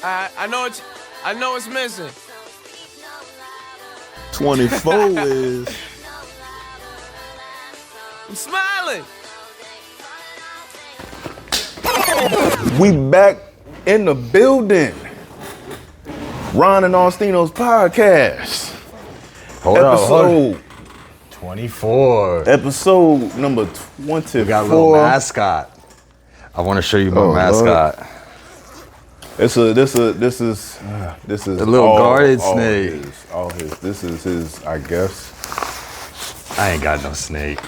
I know it's missing. 24 is. I'm smiling. We back in the building. Ron and Austino's podcast. Hold Episode 24. Episode number 24. We got a little mascot. I want to show you my mascot. Lord. This is a little guarded snake. This is his, I guess. I ain't got no snake.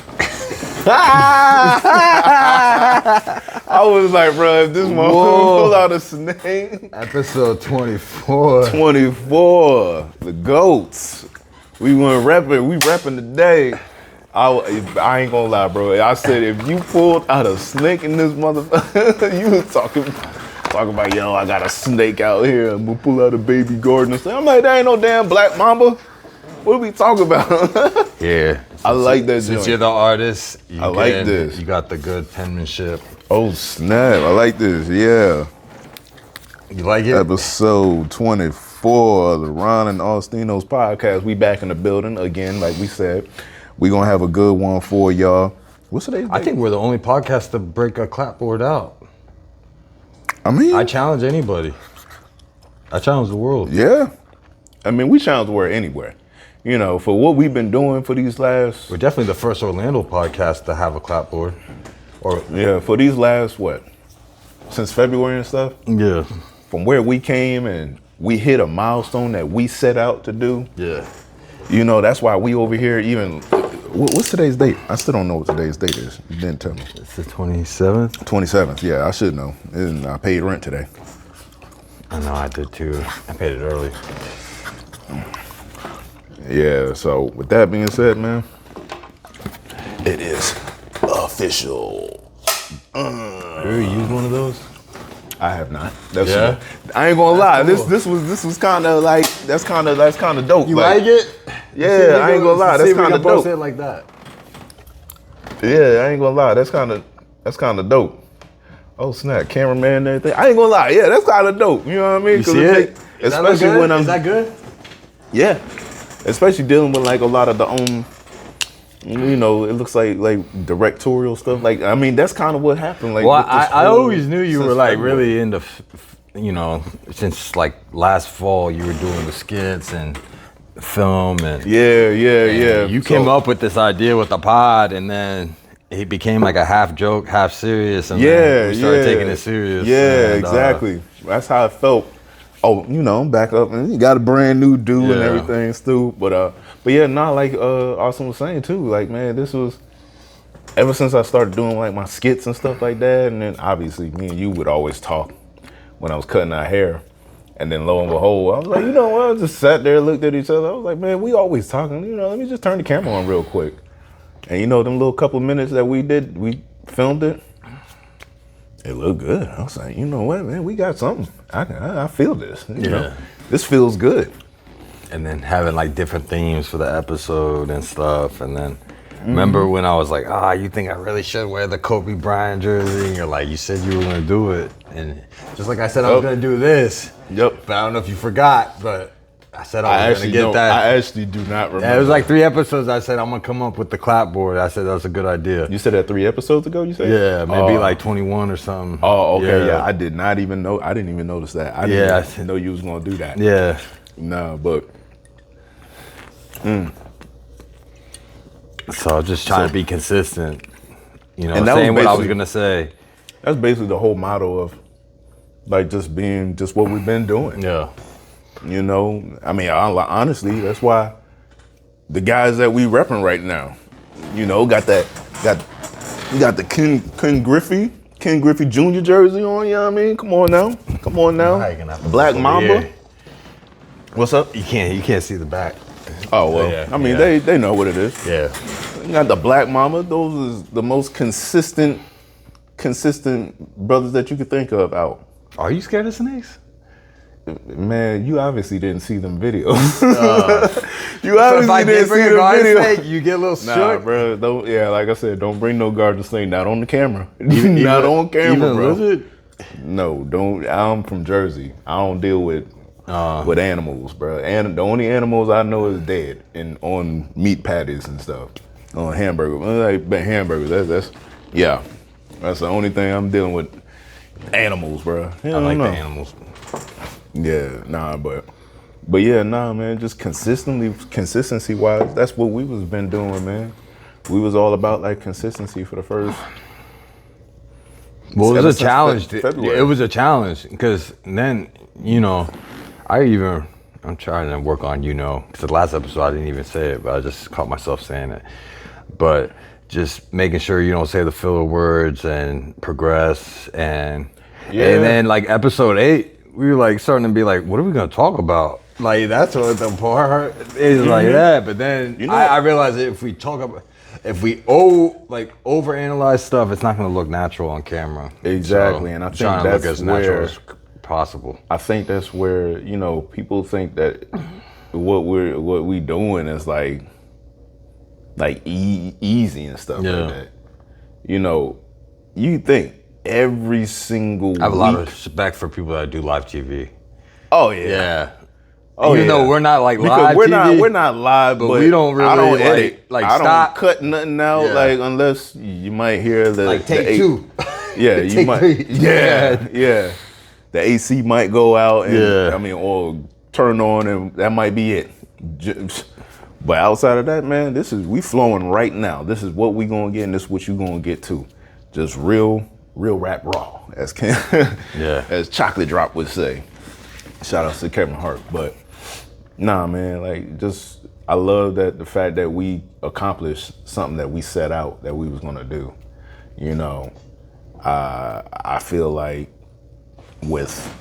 I was like, bro, if this motherfucker pull out a snake. Episode 24. 24. The goats. We repping today. I ain't gonna lie, bro. I said if you pulled out a snake in this motherfucker, you was talking about, yo, I got a snake out here. I'm gonna pull out a baby garden and say, I'm like, that ain't no damn black mamba. What are we talking about? Yeah. I like that Since joint. you're the artist, I like this. You got the good penmanship. Oh, snap. I like this. Yeah. You like it? Episode 24 of the Ron and Austino's podcast. We back in the building again, like we said. We gonna have a good one for y'all. What's today's date? I think we're the only podcast to break a clapboard out. I mean, I challenge anybody. I challenge the world. Yeah. I mean, we challenge the word anywhere. You know, for what we've been doing for these last... We're definitely the first Orlando podcast to have a clapboard. Yeah, for these last, what? Since February and stuff? Yeah. From where we came and we hit a milestone that we set out to do. Yeah. You know, that's why we over here even... What's today's date? I still don't know what today's date is. You didn't tell me. It's the 27th? 27th, yeah, I should know. And I paid rent today. I know, I did too. I paid it early. Yeah, so with that being said, man, it is official. You ever use one of those? I have not. Yeah? I ain't gonna lie. Cool. This was kind of like that's kind of dope. You like it? Yeah, I ain't gonna lie. That's kind of dope. It like that. Yeah, I ain't gonna lie. That's kind of dope. Oh snap, cameraman and everything. I ain't gonna lie. Yeah, that's kind of dope. You know what I mean? You see it? Especially when I'm. Is that good? Yeah, especially dealing with like a lot of the you know, it looks like directorial stuff. Like, I mean, that's kind of what happened. Like, well, I always knew you were like really into, you know, since like last fall you were doing the skits and film and yeah. You came up with this idea with the pod, and then it became like a half joke, half serious, and then we started taking it serious. Yeah, and, exactly. That's how it felt. Oh, you know, I'm back up and you got a brand new dude and everything, Stu. But yeah, not like Austin was saying too. Like, man, this was ever since I started doing like my skits and stuff like that, and then obviously me and you would always talk when I was cutting our hair. And then lo and behold, I was like, you know what? I just sat there, looked at each other. I was like, man, we always talking. You know, let me just turn the camera on real quick. And you know, them little couple minutes that we filmed it. It looked good. I was like, you know what, man, we got something. I feel this. You know? This feels good. And then having like different themes for the episode and stuff. And then remember when I was like, you think I really should wear the Kobe Bryant jersey? And you're like, you said you were going to do it. And just like I said, I was going to do this. Yep. But I don't know if you forgot, but I said I was going to get that. I actually do not remember. Yeah, it was like 3 episodes. I said, I'm going to come up with the clapboard. I said, that's a good idea. You said that 3 episodes ago, you said? Yeah, maybe like 21 or something. Oh, okay. Yeah, I did not even know. I didn't even notice that. I didn't even know you was going to do that. Yeah. No, but. So I was just trying to be consistent. You know, and saying what I was going to say. That's basically the whole motto of like just being just what we've been doing. Yeah. You know, I mean, honestly, that's why the guys that we repping right now, you know, got the Ken Griffey Jr. jersey on, you know what I mean? Come on now. Black Mamba. Here. What's up? You can't see the back. Oh, well, I mean, they know what it is. Yeah. You got the Black Mamba. Those is the most consistent brothers that you could think of out. Are you scared of snakes? Man, you obviously didn't see them videos. You obviously didn't see them videos. Snake, you get a little shook. Nah, bro. Like I said, don't bring no garden snake. Not on the camera. Not on camera, even bro. Lizard? No, don't. I'm from Jersey. I don't deal with animals, bro. And the only animals I know is dead and on meat patties and stuff, on hamburgers. Like hamburgers. That's yeah. That's the only thing I'm dealing with. Animals, bro. I like the animals. Yeah, nah, but yeah, nah, man. Just consistency wise, that's what we was been doing, man. We was all about like consistency for the first. Well, it was a challenge. February. It was a challenge because then, you know, I'm trying to work on, because the last episode I didn't even say it, but I just caught myself saying it. But just making sure you don't say the filler words and progress and then like episode 8, we were like starting to be like, what are we gonna talk about? Like that's what the part is like that. But then I realized that if we overanalyze stuff, it's not gonna look natural on camera. Exactly, so and I think trying to that's look as where natural as possible. I think that's where people think that what we doing is like easy and stuff like that. You think every single week. I have a lot of respect for people that do live TV. Oh yeah. Yeah. Oh, Even though we're not like because live TV. we're not live, but we don't really I don't edit. like I stop. don't cut nothing out like unless you might hear the Like take the 2. Yeah, you Take might. 3. Yeah. The AC might go out and or turn on and that might be it. But outside of that, man, we flowing right now. This is what we gonna get and this is what you gonna get too. Just real rap raw, as as Chocolate Drop would say. Shout out to Kevin Hart. But nah, man, like I love the fact that we accomplished something that we set out that we was gonna do. I feel like with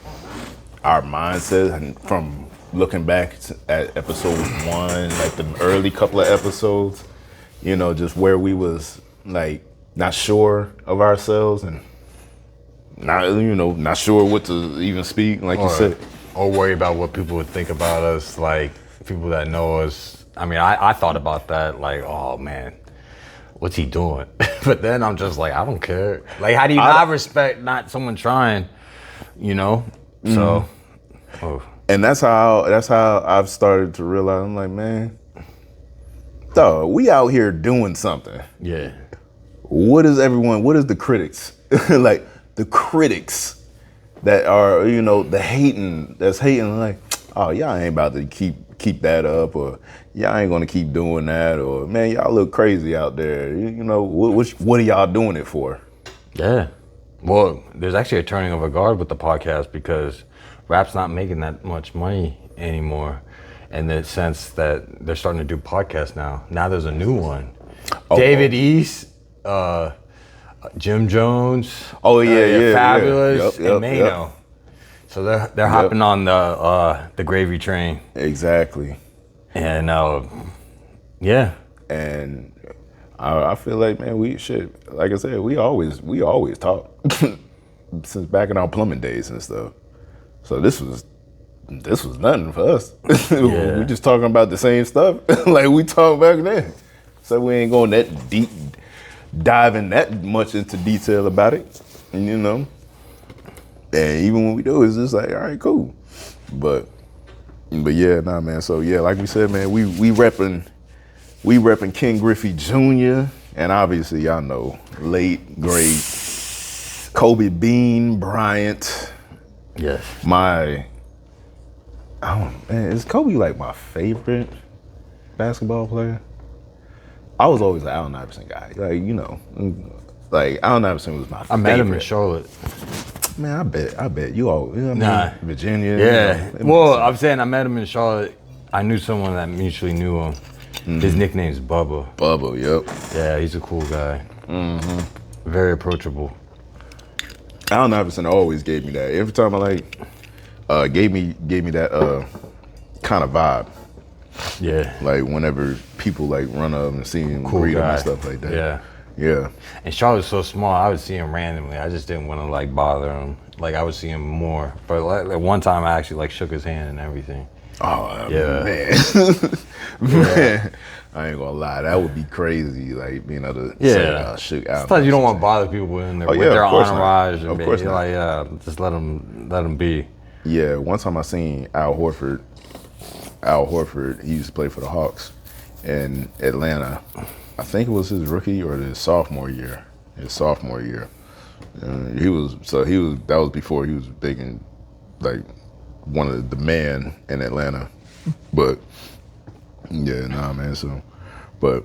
our mindset and from looking back at episode 1, like the early couple of episodes, just where we was like not sure of ourselves and not sure what to even speak, like you said. Or worry about what people would think about us, like people that know us. I mean, I thought about that, like, oh man, what's he doing? But then I'm just like, I don't care. Like, how do you not respect not someone trying, So, And that's how I've started to realize, I'm like, man, dog, we out here doing something. Yeah. What is the critics, like the critics that are, that's hating, like, oh, y'all ain't about to keep that up, or y'all ain't gonna keep doing that, or man, y'all look crazy out there. What are y'all doing it for? Yeah. Well, there's actually a turning of a guard with the podcast because rap's not making that much money anymore, in the sense that they're starting to do podcasts now. Now there's a new one. David East, Jim Jones. Oh yeah, Fabulous, Yep, and Mano. Yep. So they're hopping on the gravy train. Exactly. And yeah. And I feel like, man, like I said, we always talk since back in our plumbing days and stuff. So this was nothing for us. We just talking about the same stuff like we talked back then. So we ain't going that deep, diving that much into detail about it, And even when we do, it's just like, all right, cool. But yeah, nah, man. So yeah, like we said, man, we repping Ken Griffey Jr. and obviously y'all know late great Kobe Bean Bryant. Yes. Is Kobe like my favorite basketball player? I was always an Allen Iverson guy. Like Allen Iverson was my favorite. I met him in Charlotte. Man, I bet you all. Virginia. Yeah. Well, I'm saying I met him in Charlotte. I knew someone that mutually knew him. Mm-hmm. His nickname's Bubba. Bubba, yep. Yeah, he's a cool guy. Mm-hmm. Very approachable. Allen Iverson always gave me that. Every time I gave me that kind of vibe. Yeah. Like whenever people like run up and see him, cool greet him guy. and stuff like that. Yeah. Yeah. And Charlotte's so small, I would see him randomly. I just didn't want to like bother him. Like I would see him more. But like one time I actually like shook his hand and everything. Oh Yeah. man, man, I ain't gonna lie, that would be crazy. Like being able to say, shoot out. Sometimes you don't want to bother people with Oh, their of course not. entourage. Of course not. Like, yeah, just let them be. Yeah, one time I seen Al Horford. Al Horford, he used to play for the Hawks in Atlanta. I think it was his rookie or his sophomore year. That was before he was big and like one of the man in Atlanta. But yeah, nah, man. So, but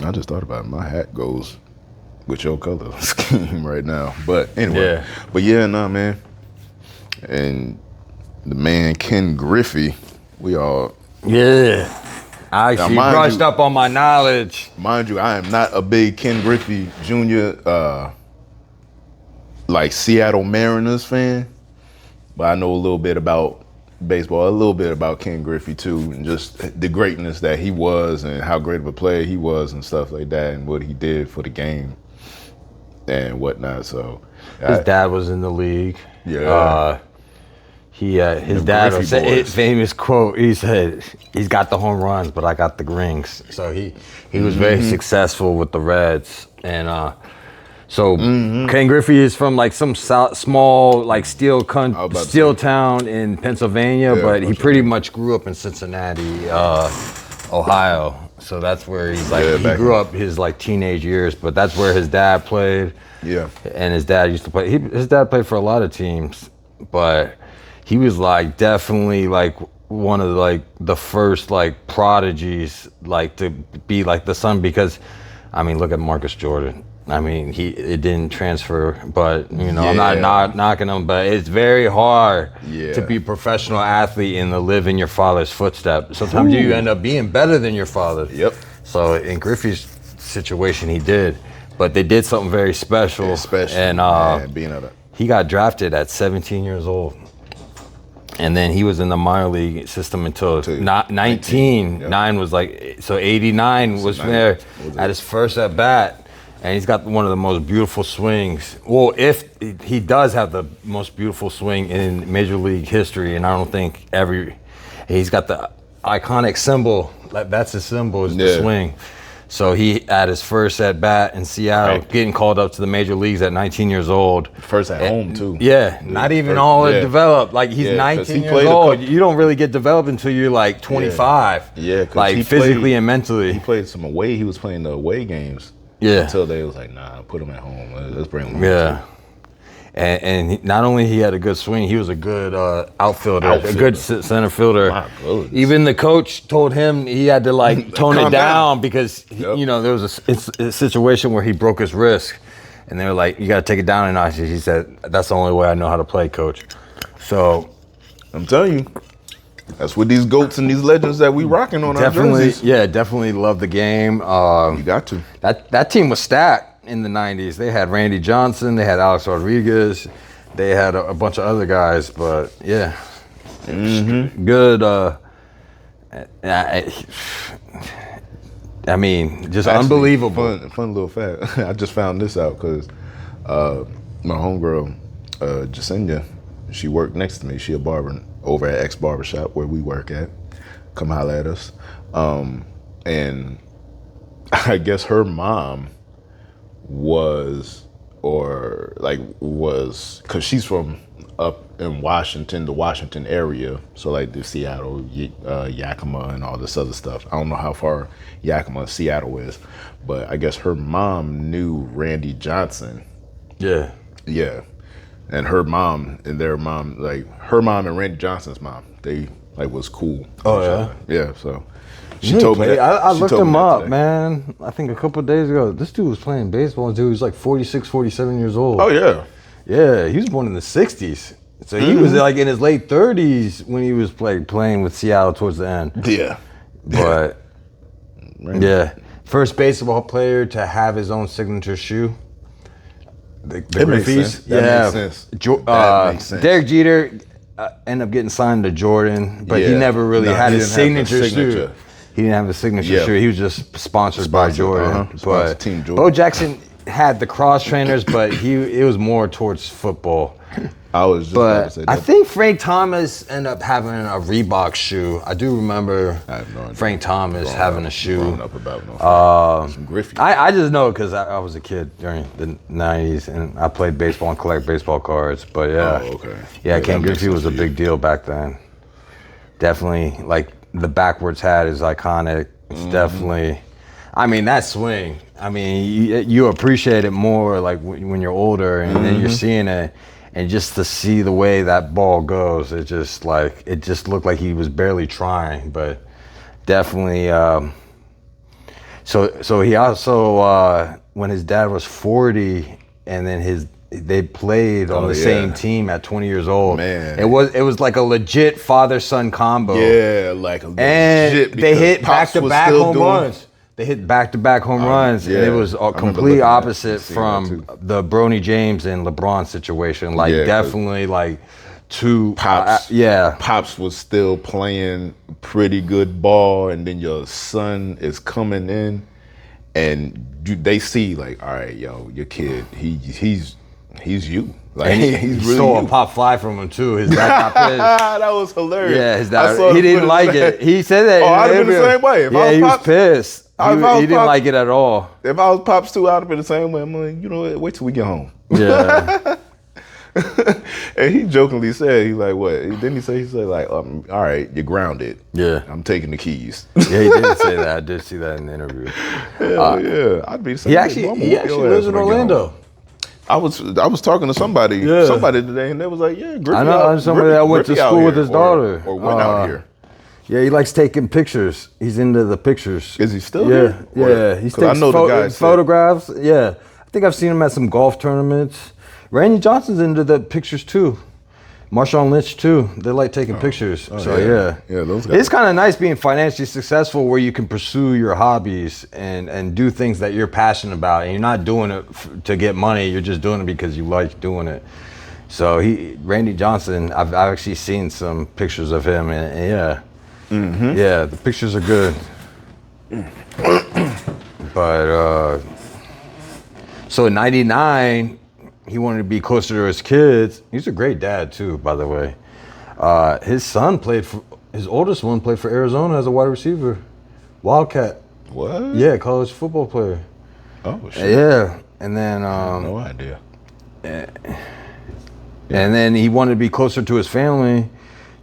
I just thought about it. My hat goes with your color scheme right now. But anyway, man. And the man Ken Griffey, we all. Yeah. I actually brushed up on my knowledge. Mind you, I am not a big Ken Griffey Jr. Like Seattle Mariners fan, but I know a little bit about baseball, a little bit about Ken Griffey too, and just the greatness that he was and how great of a player he was and stuff like that, and what he did for the game and whatnot. So his dad was in the league. Yeah. His dad said his famous quote. He said, "He's got the home runs, but I got the rings." So he was very successful with the Reds, and Ken Griffey is from like some small like steel town in Pennsylvania, but he pretty much grew up in Cincinnati, Ohio. So that's where he's like he grew up his like teenage years, but that's where his dad played. Yeah, and his dad used to play. His dad played for a lot of teams, but he was like definitely like one of like the first like prodigies like to be like the son, because I mean look at Marcus Jordan. I mean it didn't transfer, but you know I'm not knocking him, but it's very hard to be a professional athlete and to live in your father's footsteps. Sometimes you end up being better than your father. Yep. So in Griffey's situation he did, but they did something very special. And he got drafted at 17 years old. And then he was in the minor league system until 19. Yep. 9 was like, so 89 was there at his first at bat. And he's got one of the most beautiful swings. Well, if he does have the most beautiful swing in Major League history, and I don't think he's got the iconic symbol. That's his symbol, is the swing. So he at his first at bat in Seattle, getting called up to the major leagues at 19 years old. First at home too. Yeah, not even all developed. Like he's 19 years old. You don't really get developed until you're like 25. Yeah, like physically and mentally. He played some away. He was playing the away games. Yeah. Until they was like, nah, put him at home. Let's bring him. Yeah. And not only he had a good swing, he was a good outfielder, a good center fielder. My goodness. Even the coach told him he had to like tone it down because you know there was a situation where he broke his wrist, and they were like, "You got to take it down a notch." He said, "That's the only way I know how to play, coach." So I'm telling you, that's what these GOATs and these legends that we rocking on our jerseys. Yeah, definitely love the game. You got to. That team was stacked. In the 90s, they had Randy Johnson, they had Alex Rodriguez, they had a bunch of other guys, but yeah, good. I mean, just actually, unbelievable. Fun little fact. I just found this out because my homegirl, Jasenia, she worked next to me. She a barber over at X Barbershop where we work at. Come holler at us. And I guess her mom was because she's from up in Washington, the Washington area, so like the Seattle, Yakima and all this other stuff. I don't know how far Yakima, Seattle is, but I guess her mom knew Randy Johnson. Yeah. And her mom and their mom, like her mom and Randy Johnson's mom, they like was cool. Oh yeah? Yeah, so she told me that. I looked him up, man. I think a couple of days ago. This dude was playing baseball until he was like 46, 47 years old. Oh, yeah. Yeah, he was born in the 60s. So he was like in his late 30s when he was playing with Seattle towards the end. Yeah. But, yeah. First baseball player to have his own signature shoe. The Griffeys. That makes sense. Derek Jeter ended up getting signed to Jordan, but he never really had his signature shoe. He didn't have a signature shoe. He was just sponsored by Jordan. But Team Jordan. Bo Jackson had the cross trainers, but it was more towards football. I was just about to say that. I think Frank Thomas ended up having a Reebok shoe. I do remember I have no idea. Frank Thomas having a shoe. Growing up about some Griffey. I just know because I was a kid during the 90s and I played baseball and collect baseball cards. But yeah. Oh, okay. Yeah, Ken Griffey was a big deal back then. Definitely, like the backwards hat is iconic. It's definitely, I mean, that swing. I mean, you appreciate it more like when you're older and then you're seeing it. And just to see the way that ball goes, it just looked like he was barely trying, but definitely. So he also, when his dad was 40, and then they played on the same team at 20 years old. Man, it was like a legit father-son combo. Yeah, like a legit. And they hit back-to-back home runs. They hit back-to-back home runs, and it was a complete opposite from the Bronny James and LeBron situation. Like, definitely, like, two Pops. Yeah. Pops was still playing pretty good ball, and then your son is coming in, and they see, like, all right, yo, your kid, he's you. Like, and he really stole you. a pop fly from him, too. His dad got pissed. That was hilarious. Yeah, his dad, he didn't like it. He said that. Oh, I'd have been the same way. He was pissed. He didn't like it at all. If I was Pops too, I'd have been the same way. I'm like, you know what? Wait till we get home. Yeah. And he jokingly said, he's like, what? Didn't he said like, all right, you're grounded. Yeah. I'm taking the keys. Yeah, he did say that. I did see that in the interview. Hell yeah. I'd be the same. He actually lives in Orlando. I was talking to somebody today, and they was like, yeah, Griffey. I know somebody that went to school with his daughter. Or went out here. Yeah, he likes taking pictures. He's into the pictures. Is he still here? Yeah. He takes photographs. Yeah. I think I've seen him at some golf tournaments. Randy Johnson's into the pictures too. Marshawn Lynch too. They like taking pictures. Yeah, those guys. It's kind of nice being financially successful where you can pursue your hobbies and do things that you're passionate about, and you're not doing it to get money. You're just doing it because you like doing it. So Randy Johnson, I've actually seen some pictures of him, and yeah. Yeah, the pictures are good. But so in '99, he wanted to be closer to his kids. He's a great dad too, by the way. His oldest one played for Arizona as a wide receiver, Wildcat. What? Yeah, college football player. Oh shit. Yeah, and then no idea. And then he wanted to be closer to his family.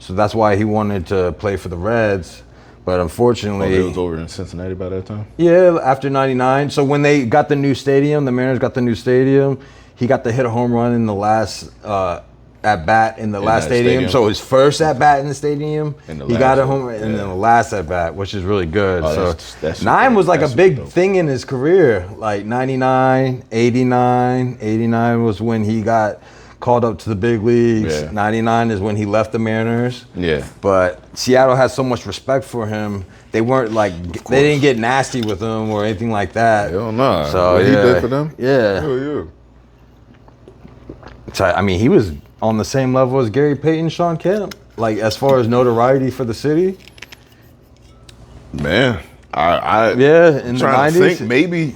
So that's why he wanted to play for the Reds, but unfortunately... He was over in Cincinnati by that time? Yeah, after '99. So when they got the new stadium, the Mariners got the new stadium, he got to hit a home run in the last at-bat in the last stadium. So his first at-bat in the stadium, he got a home run, and then the last at-bat, which is really good. Oh, so 9 was like a big thing in his career, like 99, 89. 89 was when he got... called up to the big leagues. 99 is when he left the Mariners. Yeah. But Seattle has so much respect for him. They weren't like, they didn't get nasty with him or anything like that. Hell no. So what he did for them? Yeah. Hell yeah. So, I mean, he was on the same level as Gary Payton, Sean Kemp. Like, as far as notoriety for the city. Man, I in the 90s. To think maybe.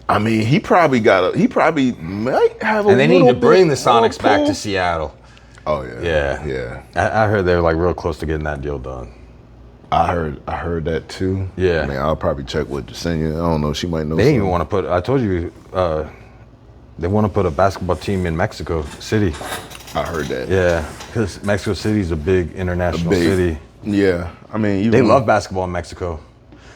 I mean, he probably might have a and they need to bring the little Sonics back to Seattle. Oh yeah. Yeah. I heard they were like real close to getting that deal done. I heard that too. Yeah. I mean, I'll probably check with Jasenia. I don't know. She might know. They even want to put. I told you, they want to put a basketball team in Mexico City. I heard that. Yeah, because Mexico City is a big international city. Yeah, I mean, they love basketball in Mexico.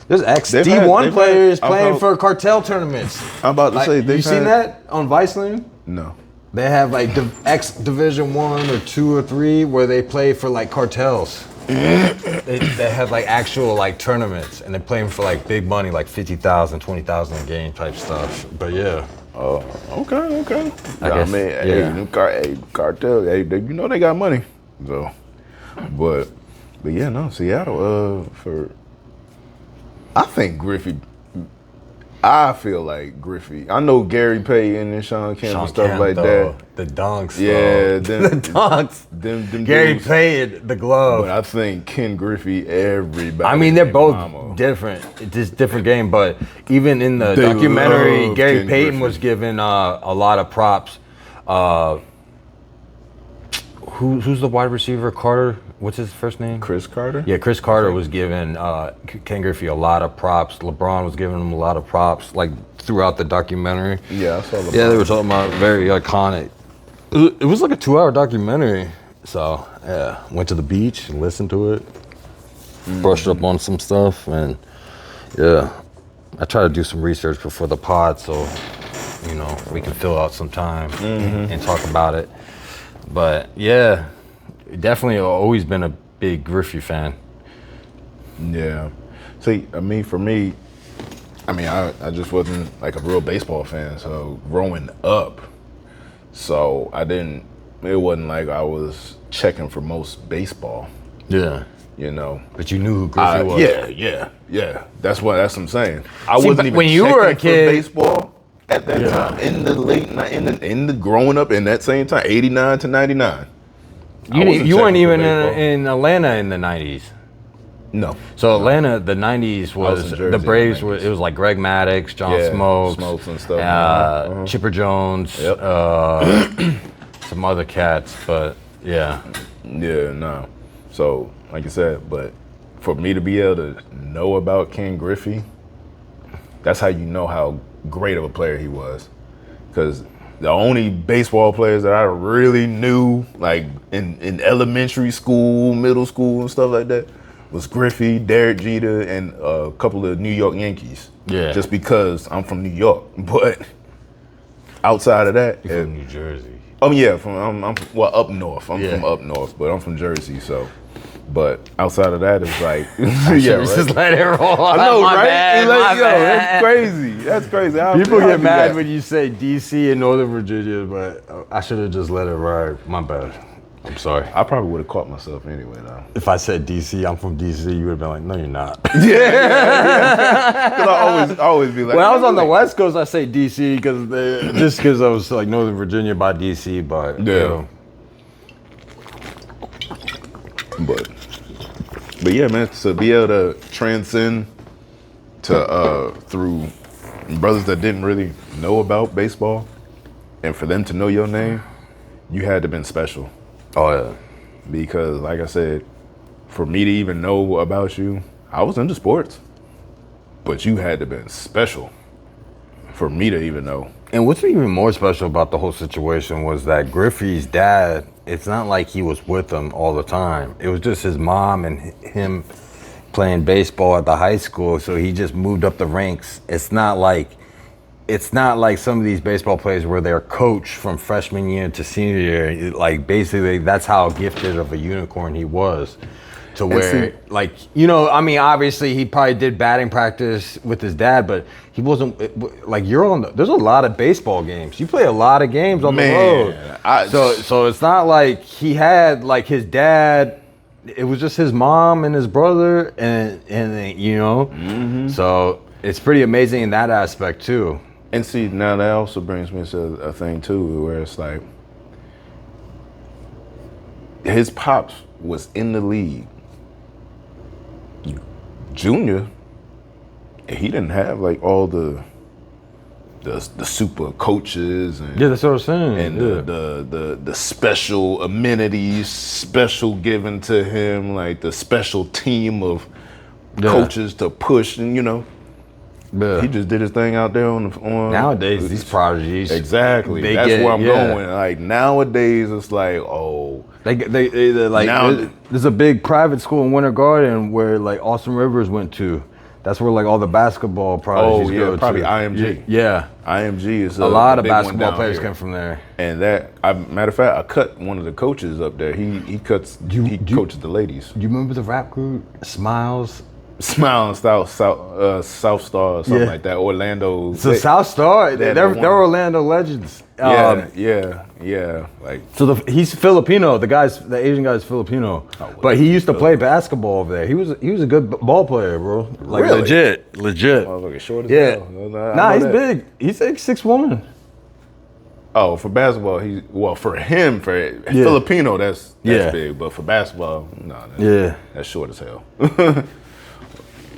There's ex-D1 players playing for cartel tournaments. I'm about to say, you seen that on Viceland? No. They have like ex-Division 1 or 2 or 3 where they play for like cartels. they have like actual like tournaments and they're playing for like big money, like 50,000, 20,000 a game type stuff. But yeah. Oh, okay. I mean, cartel, you know they got money. So, but yeah, no, Seattle I think Griffey. I feel like Griffey. I know Gary Payton and Sean Kemp and stuff like that. The dunks. Yeah, the dunks. Them Gary dudes. Payton, the glove. But I think Ken Griffey, everybody. I mean, they're both different. It's just different game. But even in the documentary, Gary Payton was given a lot of props who's the wide receiver? Carter. What's his first name? Chris Carter. Yeah, Chris Carter was giving Ken Griffey a lot of props. LeBron was giving him a lot of props, like throughout the documentary. Yeah, I saw LeBron. Yeah, they were talking about very iconic. It was like a 2-hour documentary. So yeah, went to the beach and listened to it. Brushed up on some stuff, and yeah, I try to do some research before the pod, so you know we can fill out some time and talk about it. But yeah, definitely always been a big Griffey fan. Yeah. See, I mean, for me, I just wasn't like a real baseball fan. So growing up, it wasn't like I was checking for most baseball, Yeah. you know. But you knew who Griffey was. Yeah. That's what I'm saying. I wasn't even when you checking were a for kid- baseball at that time, in the late, in the growing up in that same time, 89 to 99. You weren't even baseball. in Atlanta in the 90s. No. So Atlanta, the 90s was in Jersey the in the Braves 90s. were. It was like Greg Maddux, John Yeah, Smokes, Smokes and stuff. Chipper Jones, Yep. some other cats. But yeah, Yeah, no. So, like I said, but for me to be able to know about Ken Griffey, that's how you know how great of a player he was. Because the only baseball players that I really knew, like in elementary school, middle school, and stuff like that, was Griffey, Derek Jeter, and a couple of New York Yankees. Yeah. Just because I'm from New York. But outside of that, you're from New Jersey. yeah, I'm up north. I'm Yeah. from up north, but I'm from Jersey, so. But outside of that, it's like, Yeah, just let it roll. I know, My right? bad, Like, my yo, bad. that's crazy. That's crazy. People get mad when you say DC and Northern Virginia, but I should have just let it ride. My bad. I'm sorry. I probably would have caught myself anyway, though. If I said DC, I'm from DC, you would have been like, no, you're not. Because I always be like. When I was on the West Coast, I say DC just because I was like Northern Virginia by DC, but Yeah. you know. But yeah, man, to be able to transcend to through brothers that didn't really know about baseball, and for them to know your name, you had to been special. Oh yeah. Because like I said, for me to even know about you, I was into sports, but you had to been special for me to even know. And what's even more special about the whole situation was that Griffey's dad, it's not like he was with him all the time. It was just his mom and him playing baseball at the high school, so he just moved up the ranks. It's not like some of these baseball players where they're coached from freshman year to senior year. Like basically that's how gifted of a unicorn he was. To where, like, you know, I mean, obviously he probably did batting practice with his dad, but he wasn't, like, there's a lot of baseball games. You play a lot of games on the road. So it's not like he had, like, his dad, it was just his mom and his brother, and you know, so it's pretty amazing in that aspect, too. And see, now that also brings me to a thing, too, where it's like, his pops was in the league. Junior, he didn't have like all the super coaches and Yeah, that's what I was saying. and the special amenities, special given to him, like the special team of coaches to push, and you know, he just did his thing out there on Nowadays, these prodigies. Exactly. That's where I'm going. Like nowadays, it's like, oh, they're like Now- there's a big private school in Winter Garden where like Austin Rivers went to. That's where like all the basketball prodigies go probably to. IMG. Yeah. IMG is A lot of big one basketball down players here. come from there. And matter of fact, I cut one of the coaches up there. He coaches the ladies. Do you remember the rap group Smiles? Smile and South Star or something like that. Orlando. So South Star, they're they're the one. Orlando legends. Yeah. Like So he's Filipino. The Asian guy's Filipino, well, but he used to play basketball over there. He was a good ball player, bro. Like Really? legit. motherfucker short as Yeah. hell. I Nah, know he's that. big. He's like 6'1". Oh, for basketball, for him, Filipino, that's Yeah. big. But for basketball, no, Yeah. that's short as hell.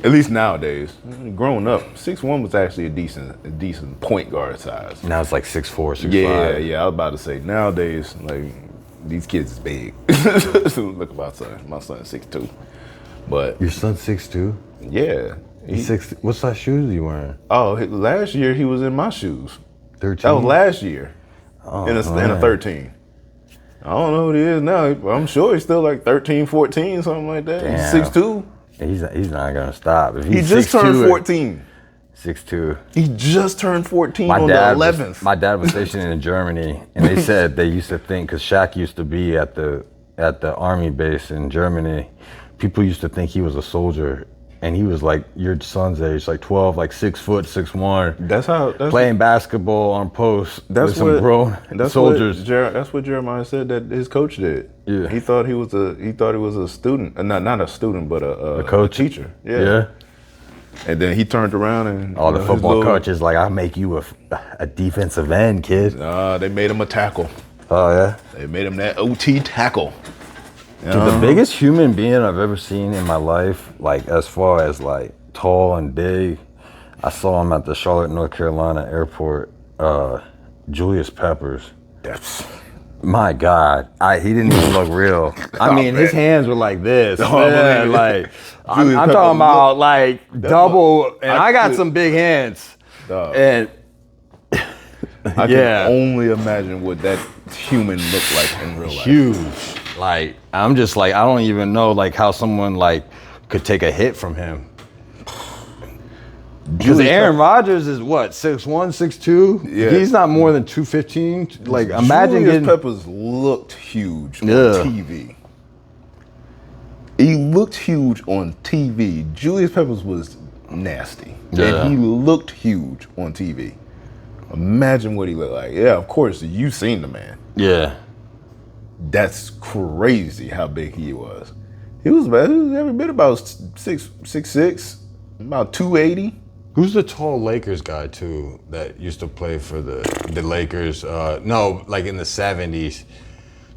At least nowadays. Growing up, 6'1" was actually a decent point guard size. Now it's like 6'4", 6'5". Yeah, I was about to say nowadays, like these kids is big. Look at my son. My son's 6'2". But Your son's 6'2"? yeah. He's 6. What size shoes are you wearing? Oh, last year he was in my shoes. 13. That was last year. Oh, in a 13. I don't know what it is now, but I'm sure he's still like 13, 14, something like that. Damn. He's 6'2". He's not gonna stop. If He he's just 6'2" turned 14. 6'2". He just turned 14 on the 11th. My dad was stationed in Germany, and they said they used to think, because Shaq used to be at the army base in Germany, people used to think he was a soldier, and he was like your son's age, like 12, like 6 foot, 6'1". That's playing basketball on post that's with some grown soldiers. That's what Jeremiah said that his coach did. Yeah. He thought he was a student, not a student, but a coach? teacher. Yeah. And then he turned around and All the football coaches like, I'll make you a defensive end, kid. They made him a tackle. Oh yeah. They made him that OT tackle. Dude, the biggest human being I've ever seen in my life, like as far as like tall and big, I saw him at the Charlotte, North Carolina airport. Julius Peppers. My God, he didn't even look real. I mean, his hands were like this. Man, like I'm talking about like double, and I got some big hands. And I can only imagine what that human looked like in real life. Huge. Like I'm just like I don't even know like how someone like could take a hit from him. Because Aaron Rodgers is what, 6'1", 6'2"? Yeah. He's not more than 215. Like imagine Julius Peppers looked huge on TV. He looked huge on TV. Julius Peppers was nasty. Yeah. And he looked huge on TV. Imagine what he looked like. Yeah, of course, you've seen the man. Yeah. That's crazy how big he was. He was every bit about 6'6", about 280. Who's the tall Lakers guy too that used to play for the Lakers? No, like in the 70s.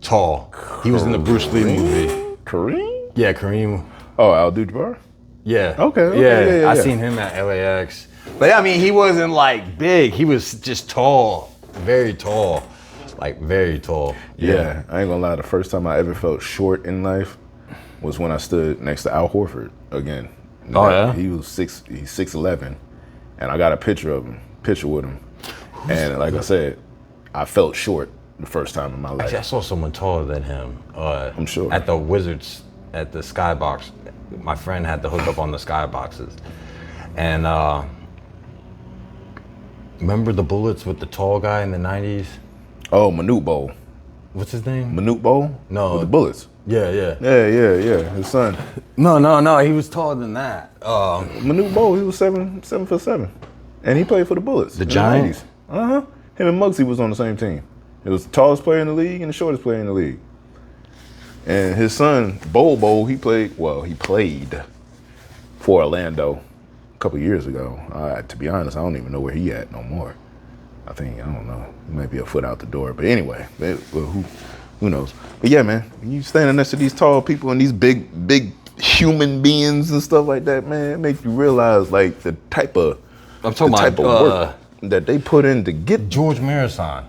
Tall. He was in the Bruce Lee movie. Kareem? Yeah, Kareem. Oh, Abdul-Jabbar? Yeah. Okay. Yeah. I seen him at LAX. But I mean, he wasn't like big. He was just tall. Very tall. Like very tall. Yeah. I ain't gonna lie, the first time I ever felt short in life was when I stood next to Al Horford again. Oh yeah? He's 6'11", and I got a picture with him. And like I said, I felt short the first time in my life. Actually, I saw someone taller than him. I'm sure. At the Wizards, at the Skybox. My friend had the hookup on the Skyboxes. And remember the Bullets with the tall guy in the 90s? Oh, Manute Bol. What's his name? Manute Bol? No. With the Bullets. Yeah. Yeah. His son. No. He was taller than that. Manute Bol, he was 7'7", and he played for the Bullets. The Giants? Him and Muggsy was on the same team. It was the tallest player in the league and the shortest player in the league. And his son, Bol, he played for Orlando a couple years ago. To be honest, I don't even know where he at no more. I don't know. He might be a foot out the door. But anyway, who knows? But yeah, man, when you standing next to these tall people and these big human beings and stuff like that, man, it makes you realize like the type of work that they put in to get George Marathon.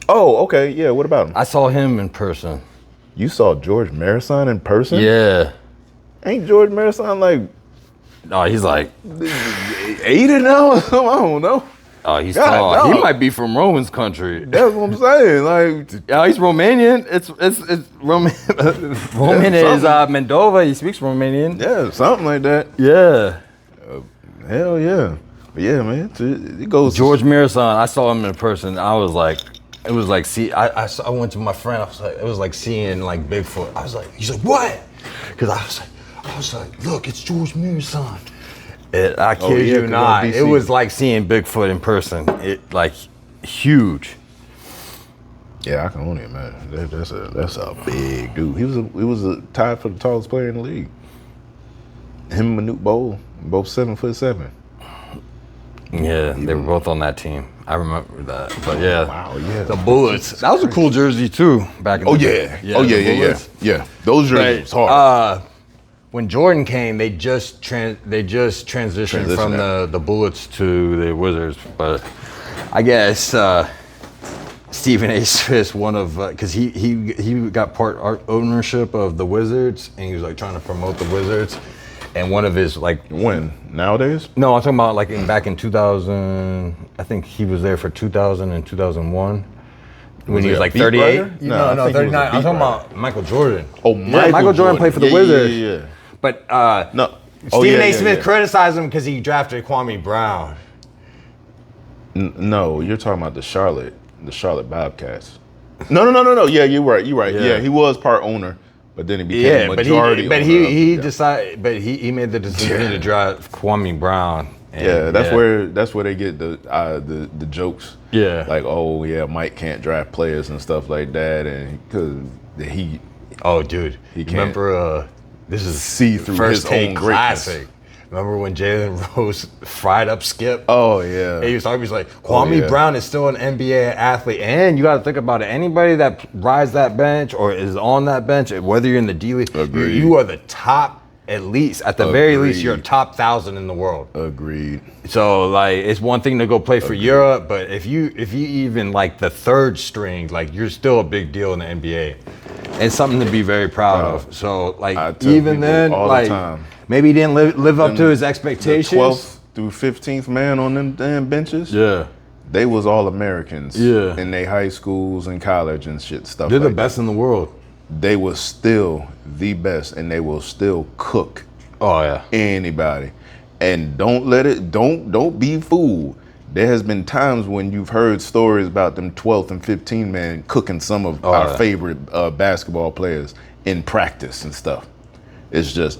Oh, okay, yeah. What about him? I saw him in person. You saw George Marathon in person? Yeah. Ain't George Marathon like? Oh, he's like 80 now? I don't know. Oh, he's God, tall. no. He might be from Roman's country. That's what I'm saying. Like, yeah, he's Romanian. It's Roman. Roman is Moldova. He speaks Romanian. Yeah, something like that. Yeah. Hell yeah. But yeah, man. It goes. George Marathon. I saw him in person. I was like, it was like, I went to my friend. I was like, it was like seeing like Bigfoot. I was like, he's like, what? Because I was like, look, it's George Marathon. I kid you not. It was like seeing Bigfoot in person. It like huge. Yeah, I can only imagine. That's a big dude. He was tied for the tallest player in the league. Him and Manute Bol, both 7'7". Yeah, they were both on that team. I remember that. But yeah. Wow, yeah. The Bullets. That was a cool jersey too back in the day. Yeah. Those jerseys was hard. When Jordan came, they just transitioned from the Bullets to the Wizards. But I guess Stephen A. Smith, one of because he got part ownership of the Wizards, and he was like trying to promote the Wizards. And one of his like When? Nowadays? no, I'm talking about like back in 2000. I think he was there for 2000 and 2001 when he he was a like beat 38. writer? No, I think he was a 39. I'm beat talking writer. about Michael Jordan. Oh, Yeah, Michael Jordan played for the Wizards. Yeah. But No. Stephen A. Smith criticized him because he drafted Kwame Brown. No, you're talking about the Charlotte Bobcats. No. Yeah, you're right. Yeah, he was part owner, but then he became majority but owner. he decided, but he made the decision to draft Kwame Brown. And, that's where they get the jokes. Yeah. Like, oh yeah, Mike can't draft players and stuff like that, and because he Oh, dude, He can't remember this is see through first his take own greatness. classic. Remember when Jalen Rose fried up Skip? Oh yeah. And he was talking, he was like, Kwame yeah. Brown is still an NBA athlete. And you got to think about it. Anybody that rides that bench or is on that bench, whether you're in the D League, Agreed. you are the top, at least, at the very least, Agreed. you're top 1,000 in the world. Agreed. So like, it's one thing to go play for Europe, but if you even like the third string, like you're still a big deal in the NBA. It's something to be very proud of. So I like, tell even people then, all the like time. maybe he didn't live up to his The expectations. 12th through 15th man on them damn benches. Yeah. They was all Americans. Yeah. In their high schools and college and shit stuff. They're like the best in the world. that. They was still the best, and they will still cook Oh yeah. anybody. And don't be fooled. There has been times when you've heard stories about them 12th and 15th man cooking some of our favorite basketball players in practice and stuff. It's just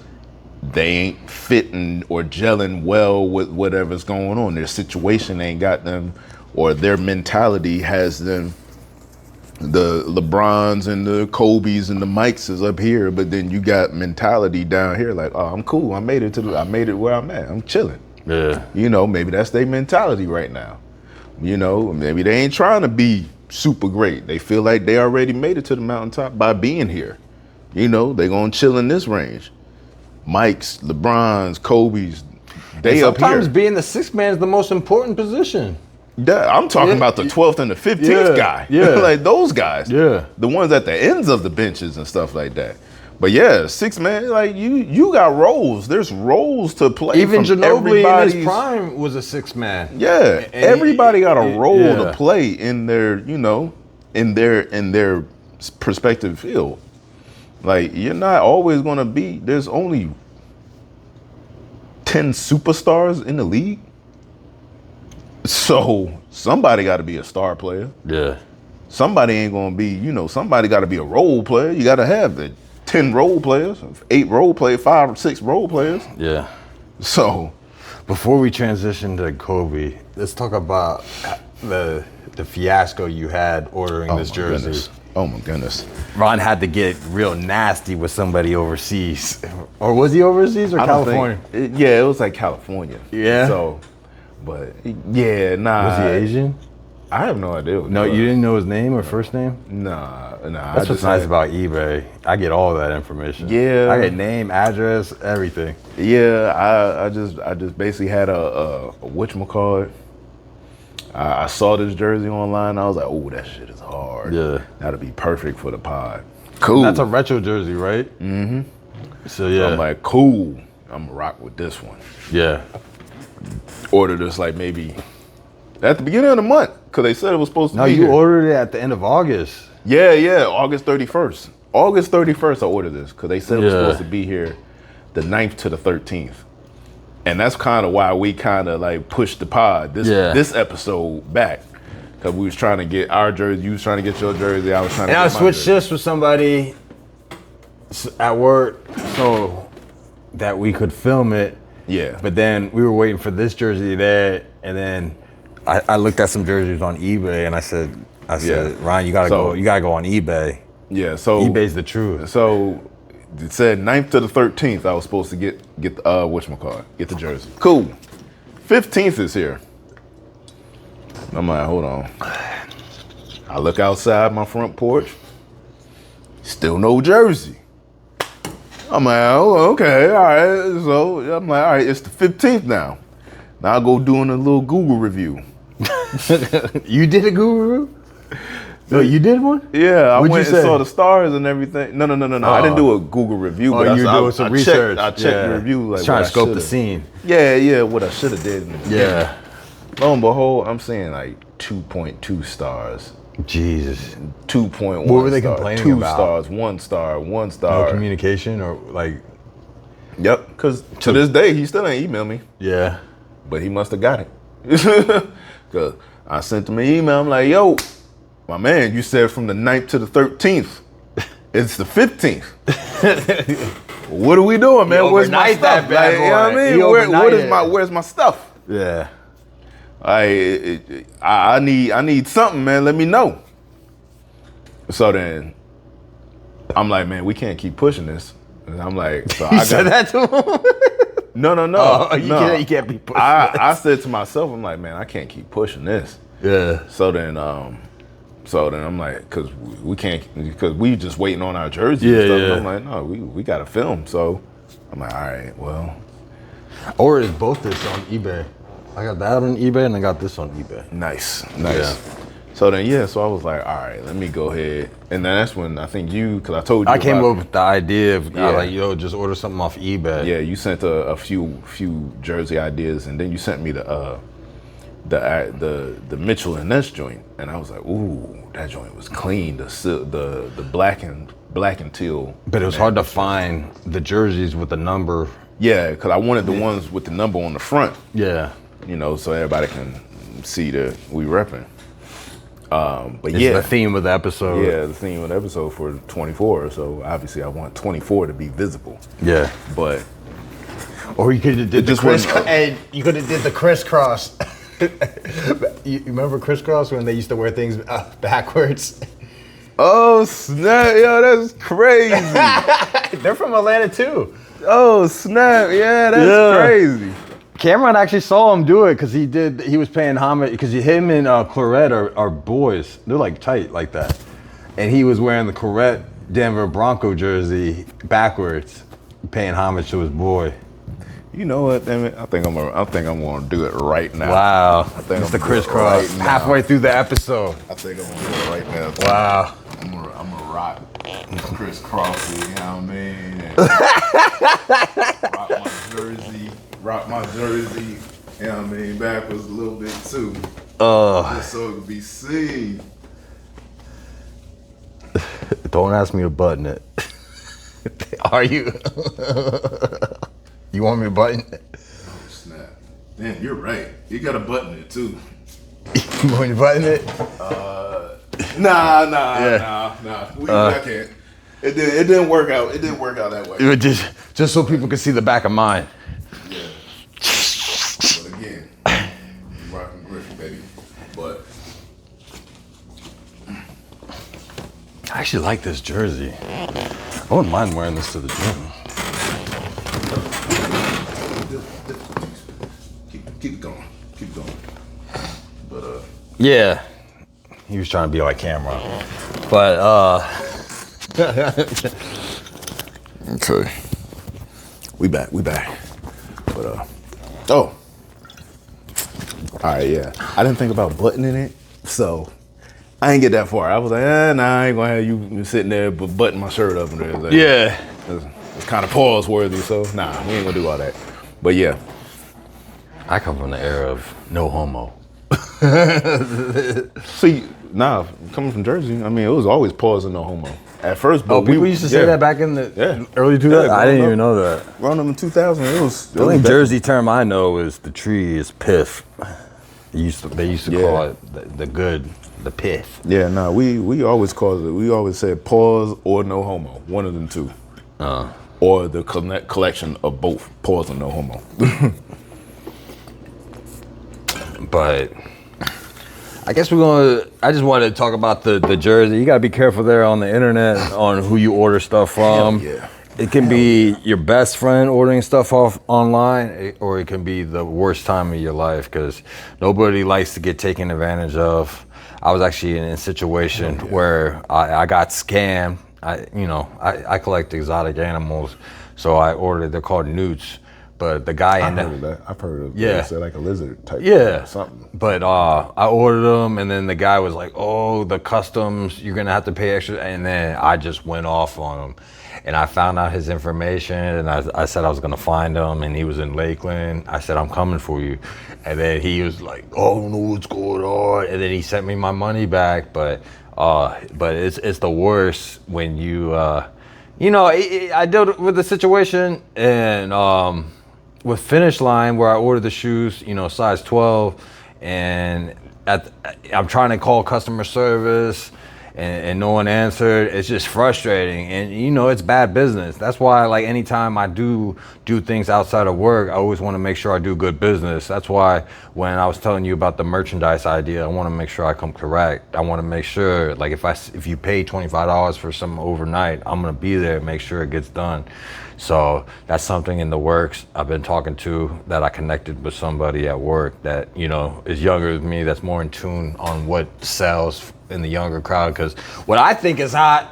they ain't fitting or gelling well with whatever's going on. Their situation ain't got them, or their mentality has them. The LeBrons and the Kobe's and the Mikes is up here, but then you got mentality down here like, oh, I'm cool. I made it where I'm at. I'm chilling. Yeah. You know, maybe that's their mentality right now. You know, maybe they ain't trying to be super great. They feel like they already made it to the mountaintop by being here. You know, they gonna chill in this range. Mike's, LeBron's, Kobe's, they up here. Sometimes being the sixth man is the most important position. I'm talking about the 12th and the 15th guy. Yeah. Like those guys. Yeah. The ones at the ends of the benches and stuff like that. But yeah, six man, like you got roles. There's roles to play. Even from Ginobili in everybody's his prime was a sixth man. Yeah, And everybody got a role yeah. to play in their, you know, in their perspective field. Like you're not always gonna be. There's only 10 superstars in the league, so somebody got to be a star player. Yeah. Somebody ain't gonna be, you know, somebody got to be a role player. You got to have the 10 role players, 8 role players, 5 or 6 role players. Yeah. So, Before we transition to Kobe, let's talk about the fiasco you had ordering this jersey. Goodness. Oh my goodness. Ron had to get real nasty with somebody overseas. Or was he overseas or I don't California? think- it was like California. Yeah? So, but yeah, nah. Was he Asian? I have no idea. No, you didn't know his name or first name? Nah. That's what's nice about eBay. I get all that information. Yeah. I get name, address, everything. Yeah, I just basically had a whatchamacallit. I saw this jersey online. I was like, oh, that shit is hard. Yeah. That'll be perfect for the pod. Cool. That's a retro jersey, right? Mm-hmm. So yeah. I'm like, cool. I'm gonna rock with this one. Yeah. Ordered this like maybe at the beginning of the month because they said it was supposed to No, be you here. ordered it at the end of August. Yeah, August 31st. August 31st I ordered this because they said it was Yeah. supposed to be here the 9th to the 13th. And that's kind of why we kind of like pushed the pod, this episode back. Because we was trying to get our jersey, you was trying to get your jersey, I was trying to And get I my switched jersey. shifts with somebody at work so that we could film it. Yeah. But then we were waiting for this jersey there, and then I looked at some jerseys on eBay, and I said, Yeah. Ryan, you gotta go on eBay. Yeah, so eBay's the truth. So it said 9th to the 13th I was supposed to get whatchamacallit, get the jersey. Cool. 15th is here. I'm like, hold on. I look outside my front porch. Still no jersey. I'm like, oh, okay, all right. So I'm like, all right, it's the 15th now. Now I'll go doing a little Google review. You did a Google review? No, you did one? Yeah, I What'd went you and say? saw the stars and everything. No. I didn't do a Google review. Oh, but you were doing some research. I checked the review. Like, trying what to I scope the shoulda. scene. Yeah, what I should have did. In the beginning. Yeah. Lo and behold, I'm seeing like 2.2 stars. Jesus. 2.1. What were they star, complaining 2 about? stars, 1 star, 1 star. No communication or like. Yep. Because to this day, he still ain't emailed me. Yeah. But he must have got it. Because I sent him an email. I'm like, yo, my man, you said from the 9th to the 13th. It's the 15th. What are we doing, man? Where's my overnight stuff? that bad Like, you know what I boy. mean? He overnighted. Where's my stuff? Yeah. I need something, man. Let me know. So then I'm like, man, we can't keep pushing this. And I'm like, so You said that to him? No. Oh, you no. can't be pushing I said to myself, I'm like, man, I can't keep pushing this. Yeah. So then I'm like, cause we can't, cause we just waiting on our jersey and Yeah, stuff. yeah. And I'm like, no, we got to film. So I'm like, all right, well, Or is both this on eBay? I got that on eBay and I got this on eBay. nice. Yeah. So then, so I was like, all right, let me go ahead. And then that's when I think cause I told you. I came about- up with the idea of Yeah. like, yo, just order something off eBay. Yeah, you sent a few jersey ideas, and then you sent me the Mitchell and Ness joint, and I was like, ooh, that joint was clean. The black and teal. But it was hard to find the jerseys with the number. Yeah, because I wanted the ones with the number on the front, Yeah. so everybody can see that we repping. But It's the theme of the episode. yeah, the theme of the episode for 24. So obviously, I want 24 to be visible. Yeah. But Or you could have did the just wasn't- crisscross. And you could have did the crisscross. You remember crisscross when they used to wear things backwards? oh snap, yo, that's crazy. They're from Atlanta too. Oh snap, yeah, that's Yeah. crazy. Cameron actually saw him do it because he was paying homage because him and Clarette are boys. They're like tight like that. And he was wearing the Clarette Denver Bronco jersey backwards, paying homage to his boy. You know what? Damn it! I think I'm gonna do it right now. Wow. think It's I'm the gonna do it crisscross. right now. Halfway through the episode. I think I'm gonna do it right now. Wow. I'm gonna rock crisscross. You know what I mean? And rock my jersey. You know what I mean? Backwards a little bit too, just so it could be seen. Don't ask me to button it. Are you? You want me to button it? Oh snap! Damn, you're right. You got to button it too. You want me to button it? Nah. I can't. It didn't work out. It didn't work out that way. It just so people can see the back of mine. Yeah. But again, rocking Griffey, baby. But I actually like this jersey. I wouldn't mind wearing this to the gym. keep it going. Keep it going. But Yeah. He was trying to be like Cameron. But okay. We back. But oh. Alright, yeah. I didn't think about buttoning it, so I ain't get that far. I was like, nah, I ain't gonna have you sitting there but button my shirt up and everything. yeah. It's kind of pause worthy, so nah, we ain't gonna do all that. But yeah. I come from the era of no homo. See, coming from Jersey, I mean, it was always pause and no homo. At first, but People used to say that back in the early 2000s? Yeah, I didn't growing even know that. Growing up in 2000, it was. The only Jersey term I know is the tree is piff. They used to call it the piff. Yeah, we always called it. We always said pause or no homo. One of them two. Or the collection of both pause and no homo. But I guess I just wanted to talk about the jersey. You gotta be careful there on the internet on who you order stuff from. Hell yeah. It can be your best friend ordering stuff off online, or it can be the worst time of your life because nobody likes to get taken advantage of. I was actually in a situation where I got scammed. I collect exotic animals, so I ordered. They're called newts, But the guy I've ended heard of that. I've heard of Yeah. Say like a lizard type. Yeah, Something. But I ordered them, and then the guy was like, "Oh, the customs, you're gonna have to pay extra." And then I just went off on him, and I found out his information, and I said I was gonna find him, and he was in Lakeland. I said, "I'm coming for you," and then he was like, "Oh, I don't know what's going on," and then he sent me my money back. But it's the worst when you I dealt with the situation and. With Finish Line, where I ordered the shoes, size 12, and I'm trying to call customer service, and no one answered. It's just frustrating, and it's bad business. That's why, like, anytime I do things outside of work, I always want to make sure I do good business. That's why when I was telling you about the merchandise idea, I want to make sure I come correct. I want to make sure, like, if you pay $25 for something overnight, I'm gonna be there, make sure it gets done. So that's something in the works. I've been talking to that I connected with somebody at work that, is younger than me, that's more in tune on what sells in the younger crowd. Because what I think is hot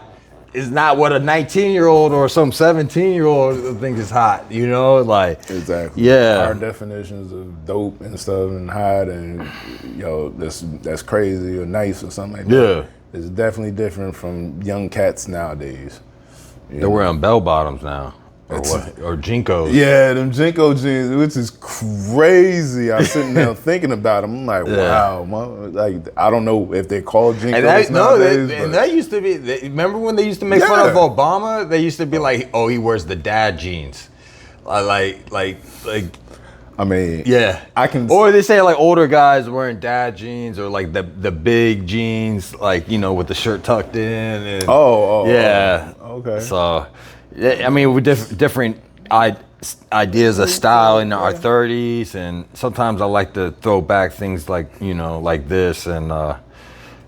is not what a 19-year-old or some 17-year-old thinks is hot, like. Exactly. Yeah. Our definitions of dope and stuff and hot and, that's crazy or nice or something like that. Yeah. It's definitely different from young cats nowadays. They're wearing bell bottoms now. Or what? Or Jinkos. Yeah, them Jinko jeans, which is crazy. I was sitting there thinking about them. I'm like, wow, like I don't know if they're called Jinkos nowadays. And that used to be. Remember when they used to make fun of Obama? They used to be like, "Oh, he wears the dad jeans," like. I mean, yeah, I can. Or they say like older guys wearing dad jeans or like the big jeans, like with the shirt tucked in. And, yeah. Okay. So. Yeah, I mean, we're different ideas of style in our 30s, and sometimes I like to throw back things like like this and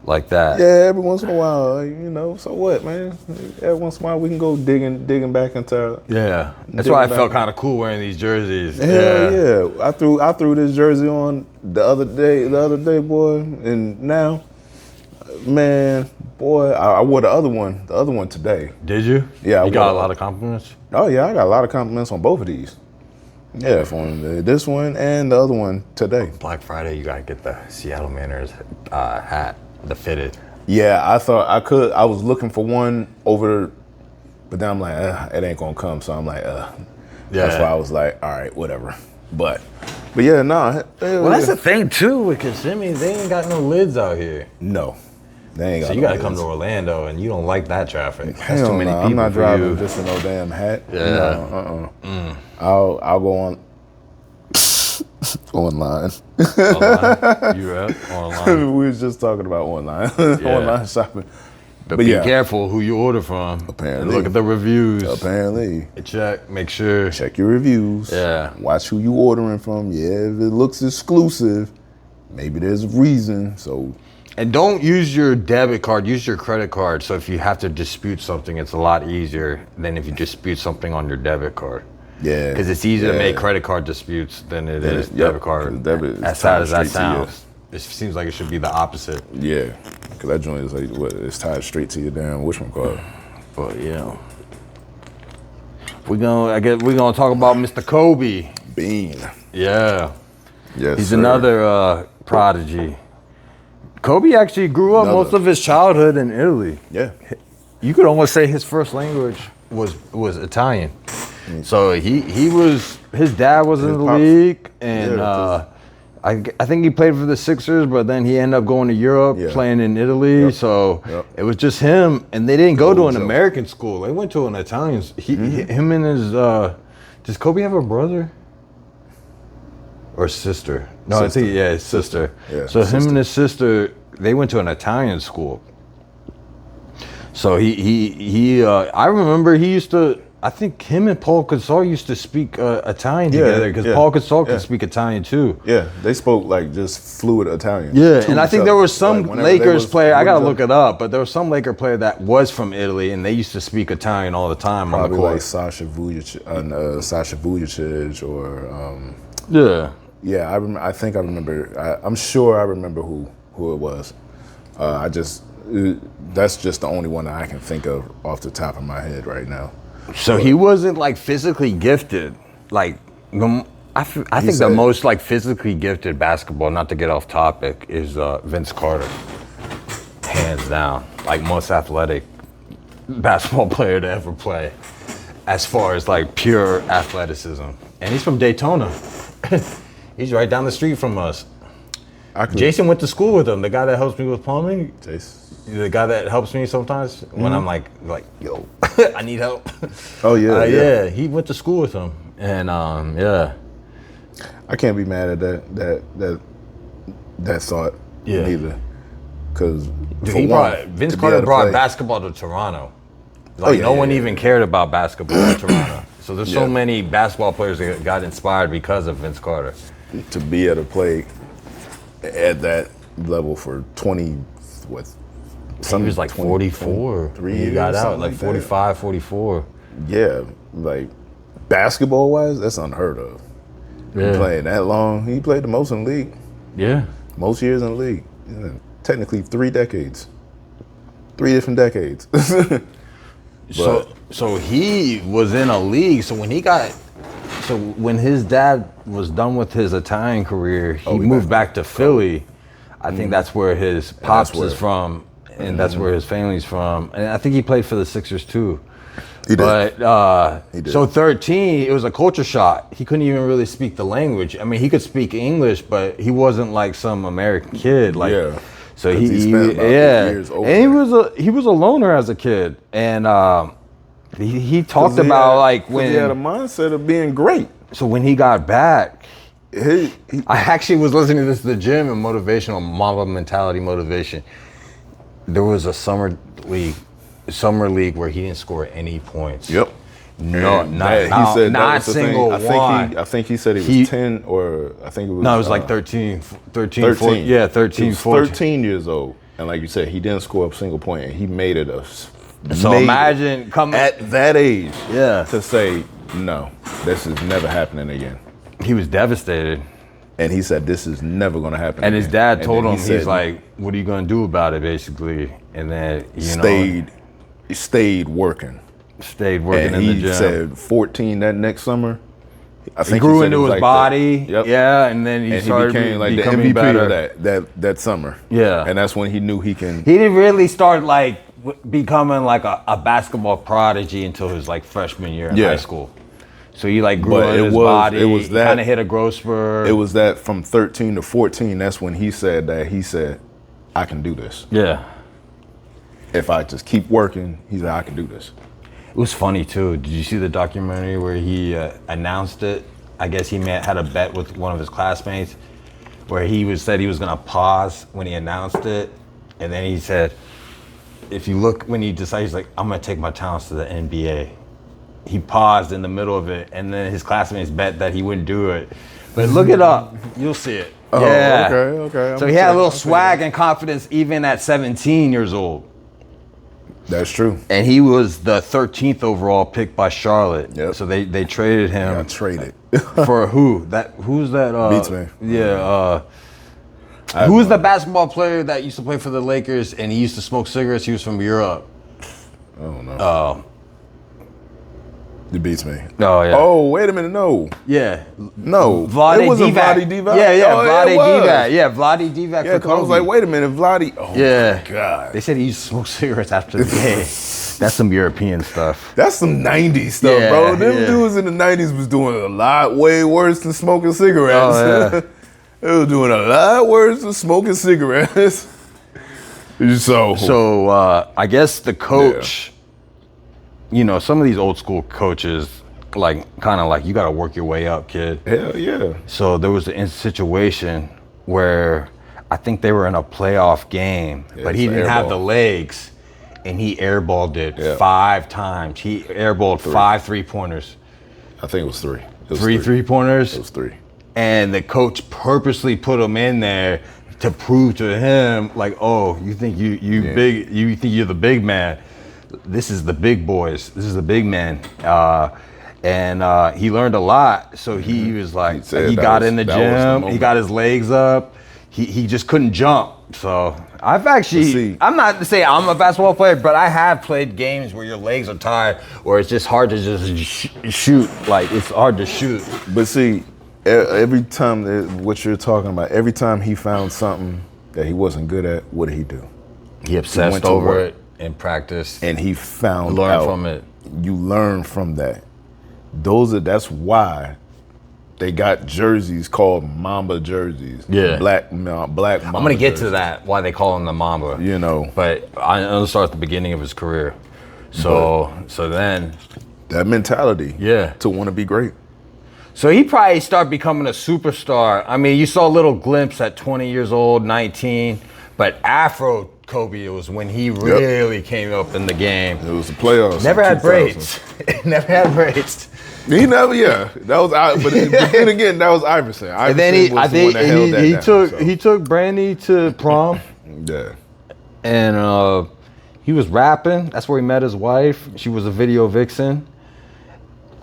like that. Yeah, every once in a while, so what, man? Every once in a while we can go digging back into. Yeah, that's why I felt kind of cool wearing these jerseys. Yeah. I threw this jersey on the other day, boy, and now, man. Boy, I wore the other one today. Did you? Yeah. You got a lot of compliments? Oh, yeah, I got a lot of compliments on both of these. Yeah, from this one and the other one today. Black Friday, you got to get the Seattle Mariners hat, the fitted. Yeah, I thought I could. I was looking for one over, but then I'm like, it ain't going to come. So I'm like, Yeah. That's why I was like, all right, whatever. But yeah, no. Well, that's the thing, too, with Kissimmee. They ain't got no lids out here. No. So you gotta come to Orlando, and you don't like that traffic. That's too many people. I'm not driving you. just in no damn hat. Yeah. I'll go on online. Online? You online? We was just talking about online. Online shopping. But be careful who you order from. Apparently. And look at the reviews. Apparently. Make sure. Check your reviews. Yeah. Watch who you ordering from. Yeah, if it looks exclusive, maybe there's a reason. So. And don't use your debit card, use your credit card. So if you have to dispute something, it's a lot easier than if you dispute something on your debit card. Yeah. Because it's easier to make credit card disputes than it is debit card. As sad as that sounds. It seems like it should be the opposite. Yeah. Because that joint is like, it's tied straight to your damn card. But yeah. We're gonna talk about Mr. Kobe. Bean. Yeah. Yes. He's another prodigy. Kobe actually grew up most of his childhood in Italy. Yeah. You could almost say his first language was Italian. So his dad was in the league, and I think he played for the Sixers, but then he ended up going to Europe, playing in Italy. So it was just him, and they didn't go to an American school. They went to an Italian. Him and his does Kobe have a brother? Or sister? No, sister. I think his sister. Yeah, so him and his sister, they went to an Italian school. So I remember he used to. I think him and Paul Gasol used to speak Italian together because Paul Gasol could speak Italian too. Yeah, they spoke like just fluid Italian. Yeah, and I think there was some Lakers player. I gotta look it up, but there was some Laker player that was from Italy, and they used to speak Italian all the time. Probably on the court. Like Sasha Vujacic or. Yeah, I think I remember. I'm sure I remember who it was. That's just the only one that I can think of off the top of my head right now. So he wasn't like physically gifted, like I think the most like physically gifted basketball, not to get off topic, is Vince Carter. Hands down. Like most athletic basketball player to ever play. As far as like pure athleticism. And he's from Daytona. He's right down the street from us. Jason went to school with him, the guy that helps me with plumbing. Jason. The guy that helps me sometimes when I'm like, yo, I need help. Oh yeah, yeah. He went to school with him. And yeah. I can't be mad at that thought neither. Because Vince Carter brought basketball to Toronto. Like no one even cared about basketball in Toronto. So there's so many basketball players that got inspired because of Vince Carter. To be able to play at that level for 20, what? He was like 44 when he got out, like 45, 44. Yeah, like basketball-wise, that's unheard of. Yeah. Playing that long, he played the most in the league. Yeah. Most years in the league. Yeah. Technically 3 decades. 3 different decades. So he was in a league. So when his dad was done with his Italian career, he moved back to Philly. I think that's where his pops is from, and that's where his family's from. And I think he played for the Sixers too. He did. But he did. So 13, it was a culture shock. He couldn't even really speak the language. I mean, he could speak English, but he wasn't like some American kid. Like, so he spent about 8 years over and he was a loner as a kid, and he talked about like when he had a mindset of being great. So when he got back, I actually was listening to this at the gym and motivational Mamba mentality motivation. There was a summer league where he didn't score any points. Yep. No, not single one. I think he said he was 10 or I think it was. No, it was like 13, 14. Yeah, 13, he was 14. 13 years old. And like you said, he didn't score a single point, and he made it imagine coming at that age to say, no, this is never happening again. He was devastated. And he said, this is never going to happen and again. His dad told him, he's like, what are you going to do about it, basically? And then, he stayed working. Stayed working and in the gym. He said 14 that next summer. I think he grew into his body. Yeah, and then he started became like the MVP better. Of that summer. Yeah. And that's when he knew he can. He didn't really start like becoming like a basketball prodigy until his like freshman year in high school. So he like grew in his body. It was that kind of hit a growth spurt. It was that from 13 to 14. That's when he said, I can do this. Yeah. If I just keep working, he said, I can do this. It was funny too. Did you see the documentary where he announced it? I guess he had a bet with one of his classmates where he said he was gonna pause when he announced it, and then he said, if you look when he decided, he's like, I'm gonna take my talents to the NBA. He paused in the middle of it, and then his classmates bet that he wouldn't do it. But look it up, you'll see it. Oh, yeah. Okay. So he had a little swag and confidence even at 17 years old. That's true. And he was the 13th overall pick by Charlotte. Yep. So they traded him. Got traded. For who? Who's that? Beats me. Yeah. Who was the basketball player that used to play for the Lakers and he used to smoke cigarettes? He was from Europe. I don't know. It beats me. Oh, yeah. Oh, wait a minute. No. Yeah. No. Vlade it wasn't Divac. Vlade Divac. Yeah, oh, Vlade Divac. Yeah, Vlade Divac for Kobe. I was like, wait a minute, Vlade. Oh, yeah. my God. They said he used to smoke cigarettes after the game. That's some European stuff. That's some 90s stuff, bro. Them dudes in the 90s was doing a lot way worse than smoking cigarettes. Oh, yeah. They were doing a lot worse than smoking cigarettes. So I guess the coach, some of these old school coaches, like kind of like, you got to work your way up, kid. Hell yeah. So there was a situation where I think they were in a playoff game, but he didn't have the legs, and he airballed it 5 times. He airballed 5 3-pointers. I think it was 3. It was 3 3-pointers? It was 3. And the coach purposely put him in there to prove to him, like, oh, you think big? You think you're the big man? This is the big boys. This is the big man. And he learned a lot. So he was like, he got in the gym. He got his legs up. he just couldn't jump. So I've actually, see- I'm not to say I'm a basketball player, but I have played games where your legs are tired, or it's just hard to just shoot. Like it's hard to shoot. But see, every time what you're talking about, every time he found something that he wasn't good at, what did he do? He obsessed went to over work. it and practiced. And he found Learn out. from it. You learn from that. That's why they got jerseys called Mamba jerseys. Yeah. Black Mamba. I'm gonna get jerseys. to that, why they call him the Mamba. You know. But I know start at the beginning of his career. So then, That mentality. Yeah. To want to be great. so he probably started becoming a superstar. I mean, you saw a little glimpse at 20 years old, 19, but Afro Kobe was when he really came up in the game. It was the playoffs. Never in had 2000. braids. Never had braids. He never, yeah. That was, but then again, that was Iverson. And then he, was I the one think that held that down, he took Brandy to prom, Yeah. and he was rapping. That's where he met his wife. She was a video vixen.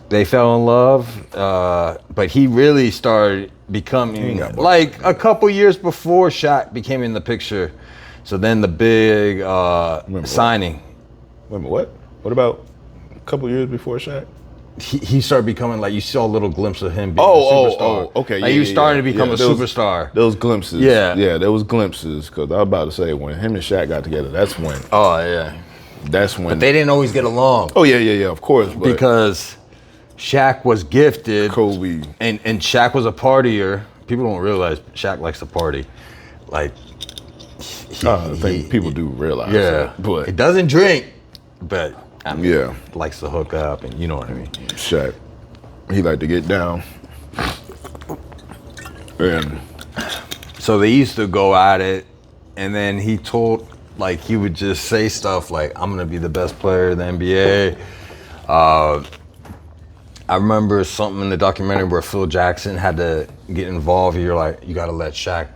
They fell in love, but he really started becoming got both. like a couple years before Shaq became in the picture. So then the big signing. Wait a minute, what? What about a couple years before Shaq? He started becoming like, you saw a little glimpse of him being a superstar. Okay. Like he was starting to become a superstar. Those glimpses. Yeah. Yeah, there was glimpses. Because I was about to say, when him and Shaq got together, that's when. Oh yeah. That's when. But they didn't always get along. Oh, yeah, of course. But Because Shaq was gifted. Kobe. And Shaq was a partier. People don't realize Shaq likes to party. Like, I think people do realize yeah. that. But He doesn't drink, but I mean, yeah, likes to hook up, and you know what I mean. Shaq, he liked to get down. And So they used to go at it, and then he told, like, he would just say stuff like, I'm gonna be the best player in the NBA. I remember something in the documentary where Phil Jackson had to get involved. You're like, you gotta let Shaq,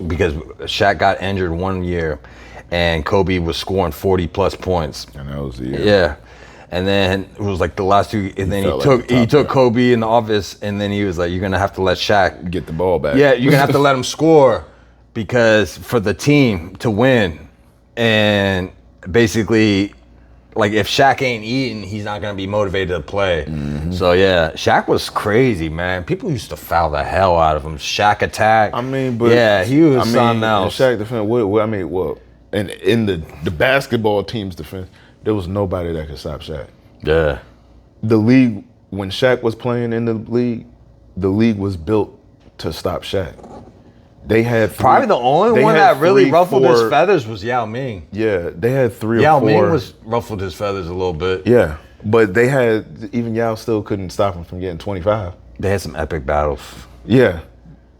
because Shaq got injured one year, and Kobe was scoring 40 plus points. that was the year. Yeah. And then it was like the last two, and then felt like the he top took guy. Kobe in the office, and then he was like, you're gonna have to let Shaq, Get the ball back. yeah, you're gonna have to let him score, because for the team to win. And basically, like, if Shaq ain't eating, he's not gonna be motivated to play. Mm-hmm. So yeah, Shaq was crazy, man. People used to foul the hell out of him. Shaq attack. I mean, but yeah, he was something in else. Shaq defense. What? And in the basketball team's defense, there was nobody that could stop Shaq. Yeah. The league, when Shaq was playing in the league was built to stop Shaq. They had Probably the only one that really ruffled his feathers was Yao Ming. Yeah, they had three Yao or four. Ming was ruffled his feathers a little bit. Yeah, but they had, even Yao still couldn't stop him from getting 25. They had some epic battles. Yeah,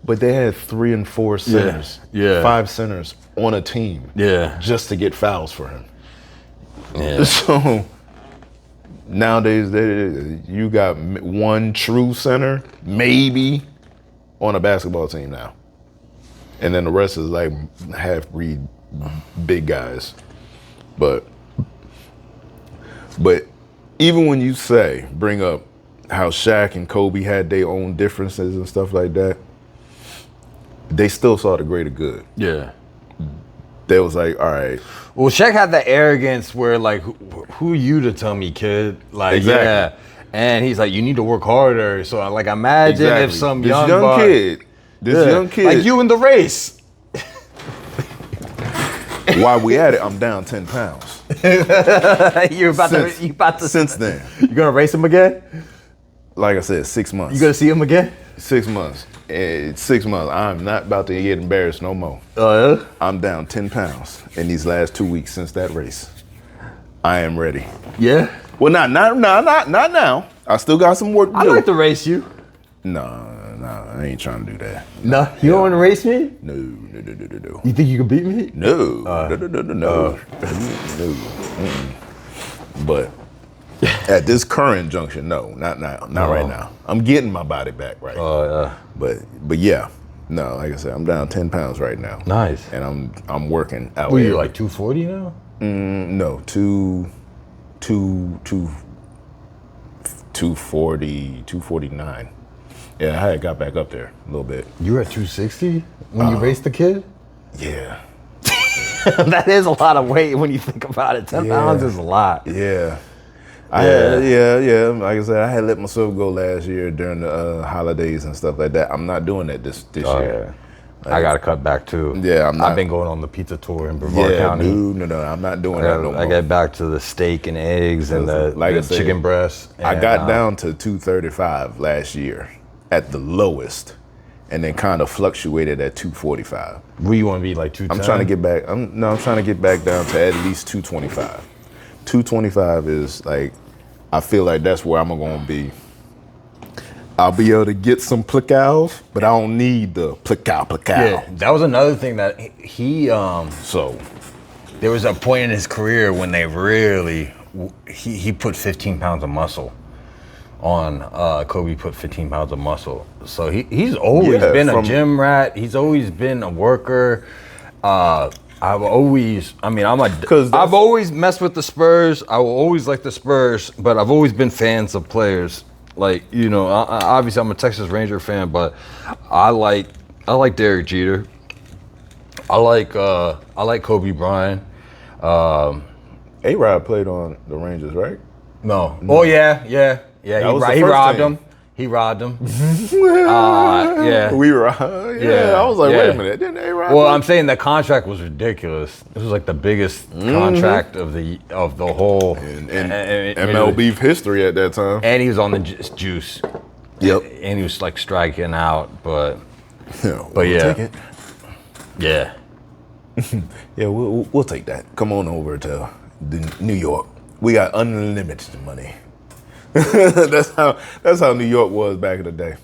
but they had 3 and 4 centers. Yeah. 5 centers on a team. Yeah. Just to get fouls for him. Yeah. So nowadays, you got one true center, maybe, on a basketball team now. And then the rest is like half-breed big guys. But even when you bring up how Shaq and Kobe had their own differences and stuff like that, they still saw the greater good. Yeah. They was like, all right. Well, Shaq had the arrogance where, like, who you to tell me, kid? Like, Exactly. yeah. And he's like, you need to work harder. So, like, imagine if some this young kid, like you in the race. while we at it, I'm down 10 pounds. you about to. Since then, You gonna race him again? like I said, 6 months. You gonna see him again? 6 months. It's 6 months. I'm not about to get embarrassed no more. Oh yeah. I'm down 10 pounds in these last 2 weeks since that race. I am ready. Yeah. Well, not now. I still got some work to I'd do. like to race you. No, I ain't trying to do that. No, you don't want to race me? No. You think you can beat me? No. No. Mm-mm. But at this current junction, no, not now, not right now. I'm getting my body back right. Oh yeah. But yeah, no, like I said, I'm down 10 pounds right now. Nice. And I'm working out. What are you, like 240 now? No, 240, 249. Yeah, I had got back up there a little bit. You were at 260 when you raced the kid? Yeah. That is a lot of weight when you think about it. 10 pounds is a lot. Yeah. Like I said, I had let myself go last year during the holidays and stuff like that. I'm not doing that this year. Yeah. I got to cut back too. Yeah, I've been going on the pizza tour in Brevard County. Dude, no, I'm not doing that no more. I get back to the steak and eggs and the chicken breast. I got down to 235 last year at the lowest, and then kind of fluctuated at 245. Where you want to be, like 210? I'm trying to get back. I'm trying to get back down to at least 225. 225 is like, I feel like that's where I'm gonna be. I'll be able to get some plicals, but I don't need the plical. Yeah, that was another thing that he So there was a point in his career when they really he put 15 pounds of muscle on. Kobe put 15 pounds of muscle. So he's always been a gym rat. He's always been a worker. I've always messed with the Spurs. I will always like the Spurs, but I've always been fans of players. Like, you know, obviously I'm a Texas Ranger fan, but I like Derek Jeter. I like Kobe Bryant. A-Rod played on the Rangers, right? No. Oh yeah. He robbed him. He robbed him. Yeah. We were. I was like, wait a minute, didn't A-Rod? Well, I'm saying the contract was ridiculous. This was like the biggest contract of the whole MLB history at that time. And he was on the juice. Yep. And he was like striking out, but Yeah, yeah. Take it. Yeah. Yeah, we'll take that. Come on over to New York. We got unlimited money. That's how New York was back in the day.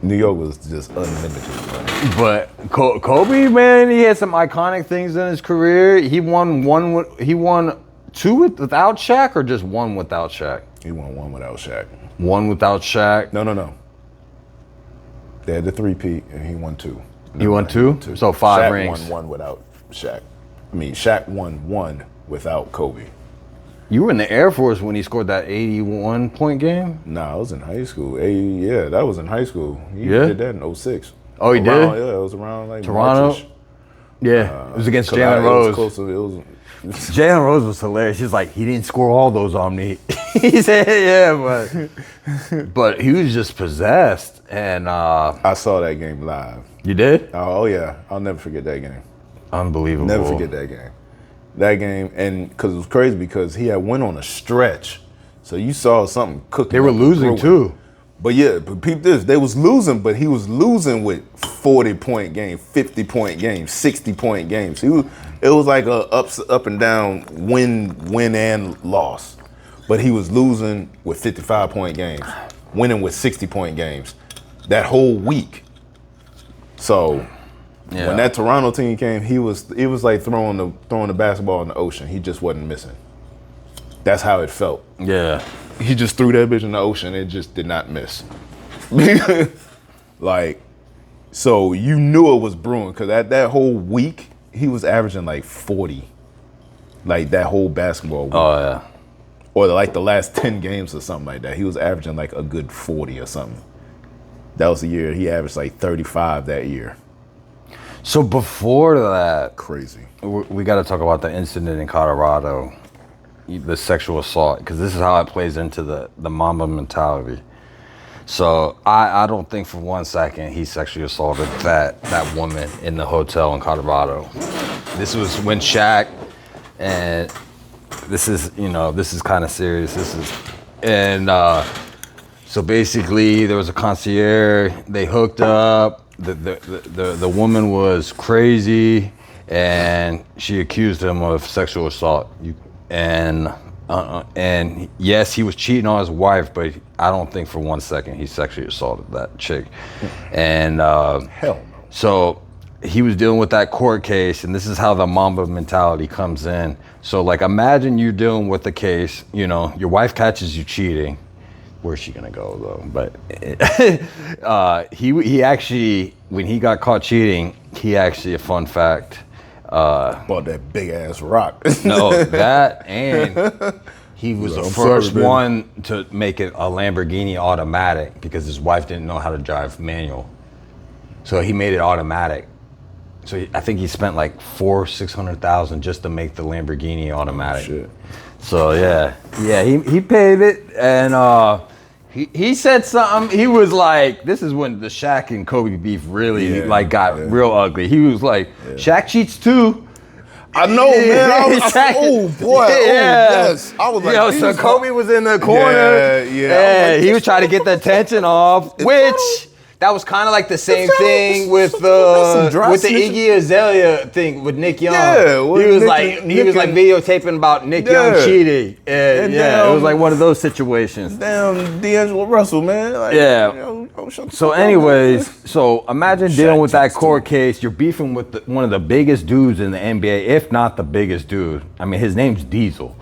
New York was just unlimited money. But Kobe, man, he had some iconic things in his career. He won two without Shaq, or just one without Shaq? He won one without Shaq. One without Shaq. No. They had the three-peat, and he won two. He won two? So 5 rings. Shaq won one without Shaq. I mean, Shaq won one without Kobe. You were in the Air Force when he scored that 81-point game? Nah, I was in high school. Yeah, that was in high school. He did that in 06. Oh, he did? Yeah, it was around like Toronto? March-ish. Yeah, it was against Jalen Rose. Jalen Rose was hilarious. He's like, he didn't score all those on me. He said, yeah, but he was just possessed. And I saw that game live. You did? Oh yeah, I'll never forget that game. Unbelievable. Never forget that game. That game, and because it was crazy because he had went on a stretch, so you saw something cooking. They were losing too. But yeah, but peep this, they was losing, but he was losing with 40-point games, 50-point games, 60-point games. It was like a up and down win and loss. But he was losing with 55-point games, winning with 60-point games that whole week. So when that Toronto team came, it was like throwing the basketball in the ocean. He just wasn't missing. That's how it felt. Yeah. He just threw that bitch in the ocean. It just did not miss. Like, so you knew it was brewing because that whole week, he was averaging like 40. Like that whole basketball week. Oh, yeah. Or like the last 10 games or something like that. He was averaging like a good 40 or something. That was the year. He averaged like 35 that year. So before that, crazy. We got to talk about the incident in Colorado, the sexual assault, because this is how it plays into the Mamba mentality. So I don't think for 1 second he sexually assaulted that woman in the hotel in Colorado. This was when Shaq, and this is kind of serious. So basically there was a concierge. They hooked up. The woman was crazy, and she accused him of sexual assault. And yes, he was cheating on his wife, but I don't think for 1 second he sexually assaulted that chick. And hell no. So he was dealing with that court case, and this is how the Mamba mentality comes in. So like, imagine you're dealing with a case, your wife catches you cheating. Where's she gonna go though? But he actually, when he got caught cheating, a fun fact. Bought that big ass rock. No, that and he was the I'm sorry, first baby. one to make it a Lamborghini automatic because his wife didn't know how to drive manual. So he made it automatic. So I think he spent like $600,000 just to make the Lamborghini automatic. Shit. So yeah, he paid it, and he said something. He was like, "This is when the Shaq and Kobe beef really got real ugly." He was like, "Shaq cheats too." I know, man. Oh boy. Yeah. Oh, yes. I was like, so Kobe was in the corner. Yeah. He was trying to get the tension off, which. That was kind of like the same thing with the Iggy Azalea thing with Nick Young. Yeah, he was like videotaping about Nick Young cheating. And it was like one of those situations. Damn, D'Angelo Russell, man. Like, So anyways, so imagine dealing with that court case. You're beefing with one of the biggest dudes in the NBA, if not the biggest dude. I mean, his name's Diesel.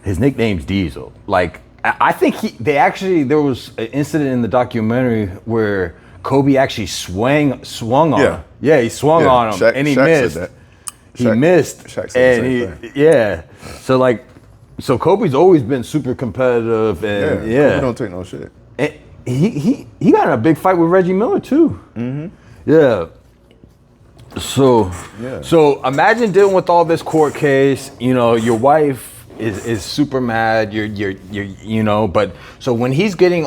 His nickname's Diesel. Like, I think there was an incident in the documentary where Kobe actually swung on him. Yeah, he swung on him, and he missed. Said that. He missed, Shaq said the same thing. So Kobe's always been super competitive, and Kobe don't take no shit. And he got in a big fight with Reggie Miller too. Mm-hmm. Yeah. So imagine dealing with all this court case. You know, your wife is super mad. You're but so when he's getting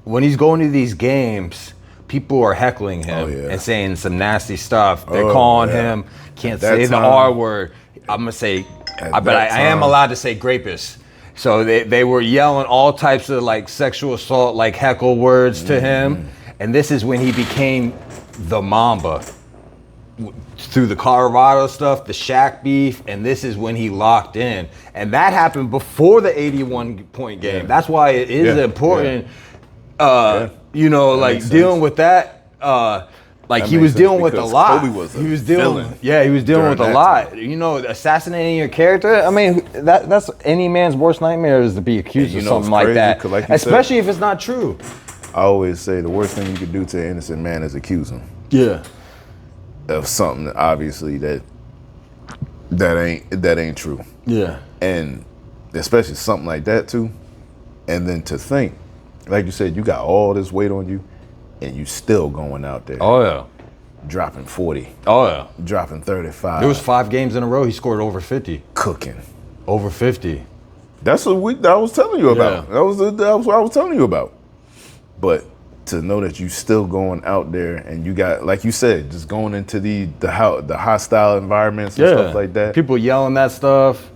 when he's going to these games, people are heckling him and saying some nasty stuff. They're calling him, can't say the R word. I'm going to say, but I am allowed to say rapist. So they were yelling all types of like sexual assault, like heckle words to him. And this is when he became the Mamba. Through the Colorado stuff, the Shaq beef, and this is when he locked in. And that happened before the 81-point game. Yeah. That's why it is important. Like dealing with that, he was dealing with a lot. Kobe was he was dealing with a lot. Time. You know, assassinating your character. I mean, that's any man's worst nightmare is to be accused of something like that, especially if it's not true. I always say the worst thing you could do to an innocent man is accuse him. Yeah. Of something obviously that ain't true. Yeah. And especially something like that too. And then to think, like you said, you got all this weight on you, and you still going out there. Oh yeah. Dropping 40. Oh yeah. Dropping 35. There was 5 games in a row he scored over 50. Cooking. Over 50. That's what I was telling you about. Yeah. That was what I was telling you about. But to know that you still going out there and you got, like you said, just going into the hostile environments and stuff like that. People yelling that stuff.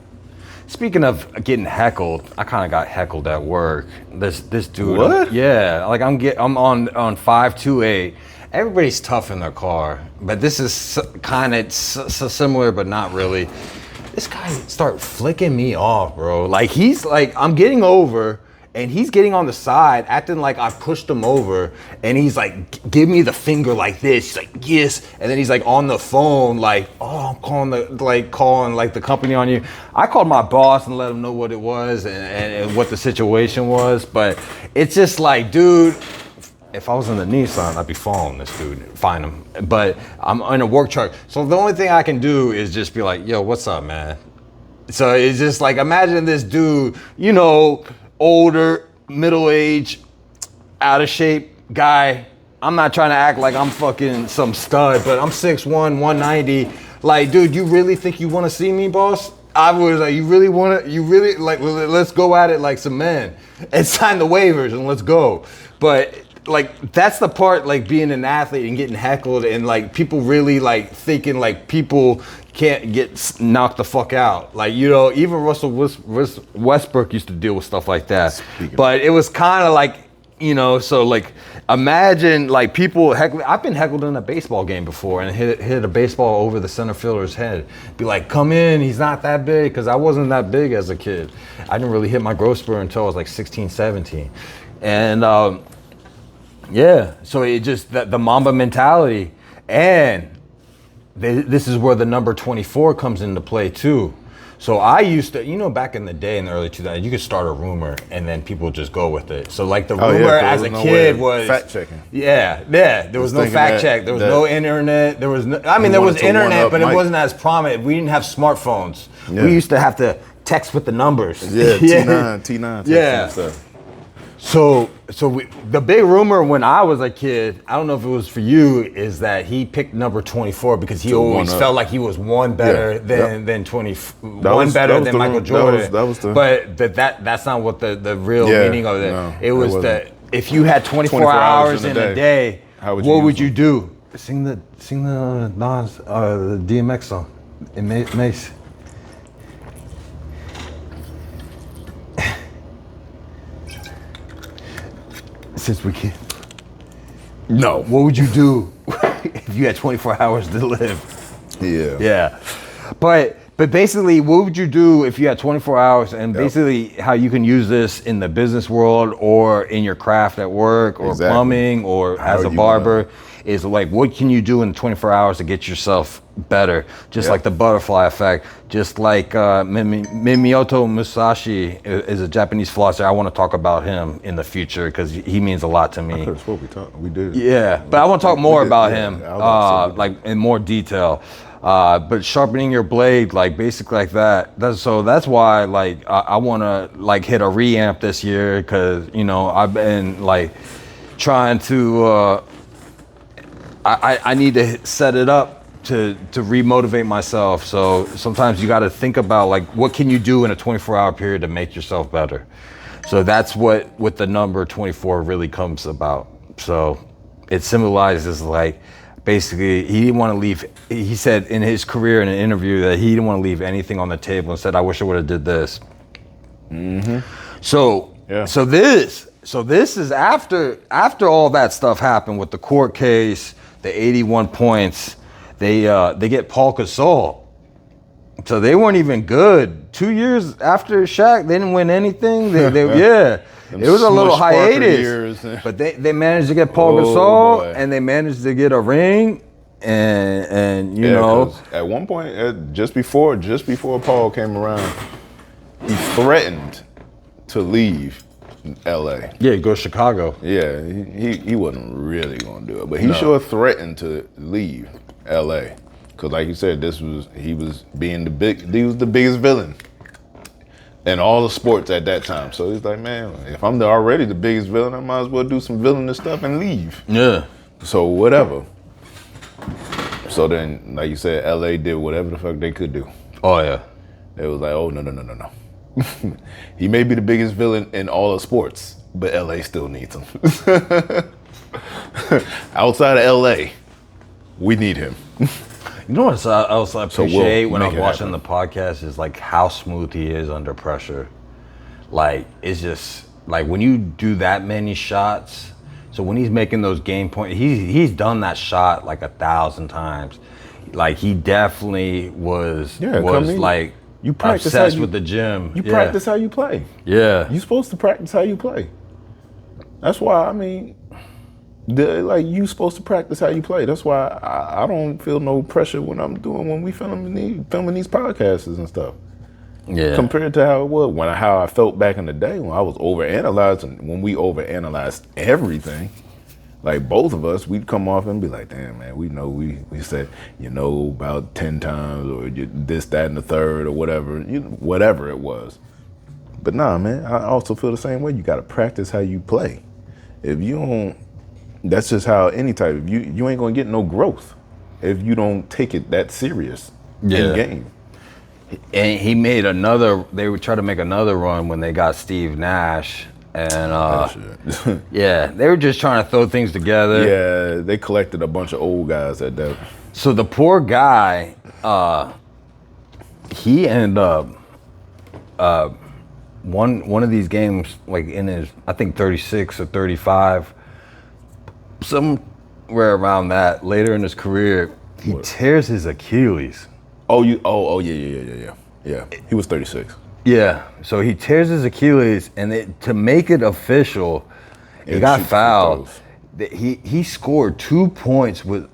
Speaking of getting heckled, I kind of got heckled at work. This dude. What? Yeah, like I'm on 528. Everybody's tough in their car, but this is kind of similar, but not really. This guy start flicking me off, bro. Like he's like, I'm getting over, and he's getting on the side, acting like I pushed him over, and he's like, give me the finger like this. He's like, yes, and then he's like on the phone, like, oh, I'm calling the company on you. I called my boss and let him know what it was and what the situation was, but it's just like, dude, if I was in the Nissan, I'd be following this dude, find him. But I'm in a work truck, so the only thing I can do is just be like, yo, what's up, man? So it's just like, imagine this dude, you know, older, middle-aged, out of shape guy. I'm not trying to act like I'm fucking some stud, but I'm 6'1", 190. Like, dude, you really think you want to see me, boss? I was like, you really, like, let's go at it like some men and sign the waivers and let's go. But like, that's the part, like being an athlete and getting heckled and like people really like thinking like people can't get knocked the fuck out. Like, you know, even Russell Westbrook used to deal with stuff like that. But it was kind of like, you know, so like imagine like people heckling. I've been heckled in a baseball game before and hit a baseball over the center fielder's head. Be like, come in, he's not that big, because I wasn't that big as a kid. I didn't really hit my growth spurt until I was like 16, 17. And yeah, so it just, the Mamba mentality. And this is where the number 24 comes into play too. So I used to, you know, back in the day in the early 2000s, you could start a rumor and then people just go with it. So like the rumor as a kid was fact checking. Yeah. There was no fact check. There was no internet. There was no, I mean, there was internet, but it wasn't as prominent. We didn't have smartphones. Yeah. We used to have to text with the numbers. Yeah, T9 Yeah. and stuff. So the big rumor when I was a kid, I don't know if it was for you, is that he picked number 24 because he always felt like he was one better than 20, one better than Michael Jordan. But that's not what the real meaning of it. No, it was that if you had 24 hours in a day, what would you do? Sing the Nas the DMX song in Mace. Since we can. No. What would you do if you had 24 hours to live? Yeah. Yeah. But basically, what would you do if you had 24 hours and basically how you can use this in the business world or in your craft at work or plumbing or as a barber is like, what can you do in 24 hours to get yourself better? Just like the butterfly effect, just like Miyamoto Musashi is a Japanese philosopher. I want to talk about him in the future because he means a lot to me. I could have swore we did. Yeah, but I want to talk more about him, like in more detail. But sharpening your blade, like basically like that. That's why like I want to like hit a reamp this year because I've been like trying to. I need to set it up to remotivate myself. So sometimes you got to think about like what can you do in a 24-hour period to make yourself better. So that's what the number 24 really comes about. So it symbolizes like basically he didn't want to leave. He said in his career in an interview that he didn't want to leave anything on the table and said, I wish I would have did this. Mm-hmm. So this is after all that stuff happened with the court case. The 81 points, they get Paul Gasol. So they weren't even good. 2 years after Shaq, they didn't win anything. It was a little hiatus. But they managed to get Paul Gasol, and they managed to get a ring. And you know, at one point, just before Paul came around, he threatened to leave LA. Yeah, go to Chicago. Yeah, he wasn't really gonna do it, but he sure threatened to leave LA. Cause like you said, he was the biggest villain in all the sports at that time. So he's like, man, if I'm already the biggest villain, I might as well do some villainous stuff and leave. Yeah. So whatever. So then, like you said, LA did whatever the fuck they could do. Oh yeah. It was like, oh no. He may be the biggest villain in all of sports, but LA still needs him. Outside of LA, we need him. You know what else I appreciate when I was watching the podcast is like how smooth he is under pressure. Like it's just like when you do that many shots. So when he's making those game points, he's done that shot like 1,000 times. Like he definitely was like. You practice obsessed with the gym. You practice how you play. Yeah. You're supposed to practice how you play. That's why, I mean, you supposed to practice how you play. That's why I don't feel no pressure when we filming these podcasts and stuff. Yeah. Compared to how it was, how I felt back in the day when I was overanalyzing, when we overanalyzed everything. Like both of us, we'd come off and be like, damn, man, we know we said, about 10 times or this, that, and the third or whatever, whatever it was. But nah, man, I also feel the same way. You got to practice how you play. If you don't, that's just how any type of, you ain't going to get no growth if you don't take it that serious in game. And they would try to make another run when they got Steve Nash. And they were just trying to throw things together. Yeah, they collected a bunch of old guys at that. So the poor guy, he ended up one of these games, like in his, I think 36 or 35, somewhere around that, later in his career, he tears his Achilles. Yeah. He was 36. Yeah, so he tears his Achilles, and to make it official, he got fouled. He scored 2 points with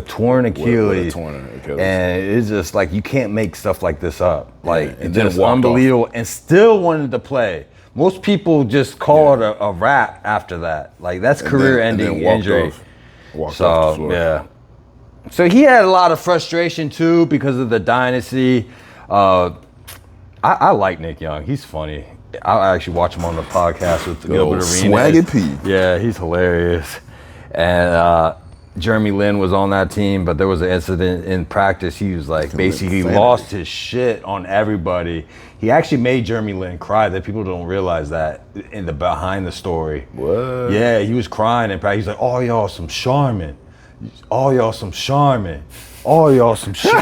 torn Achilles, and it's just like you can't make stuff like this up. Like it's just unbelievable, and still wanted to play. Most people just call it a wrap after that. Like that's career-ending injury. Walked off the floor. Yeah. So he had a lot of frustration too because of the dynasty. I like Nick Young. He's funny. I actually watch him on the podcast with Gilbert Arenas. Swaggy P. Yeah, he's hilarious. And Jeremy Lin was on that team, but there was an incident in practice. He was like basically lost his shit on everybody. He actually made Jeremy Lin cry. That people don't realize that in the behind the story. What? Yeah, he was crying in practice. He's like, "Oh, y'all some charming. Oh, y'all some charming. Oh, y'all some shit."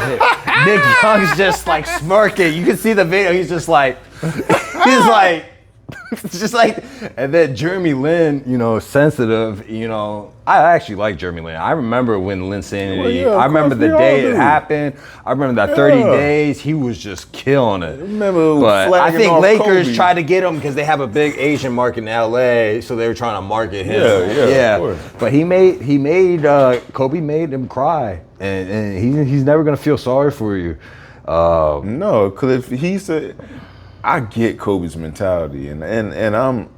Nick Young's just like smirking. You can see the video. He's just like, it's just like, and then Jeremy Lin, you know, sensitive, you know, I actually like Jeremy Lin. I remember when Linsanity, I remember the day it happened. I remember that 30 days, he was just killing it. But I think Lakers tried to get him because they have a big Asian market in LA, so they were trying to market him. Yeah. But he made Kobe made him cry, and he's never gonna feel sorry for you. No, because if he said, I get Kobe's mentality, and I'm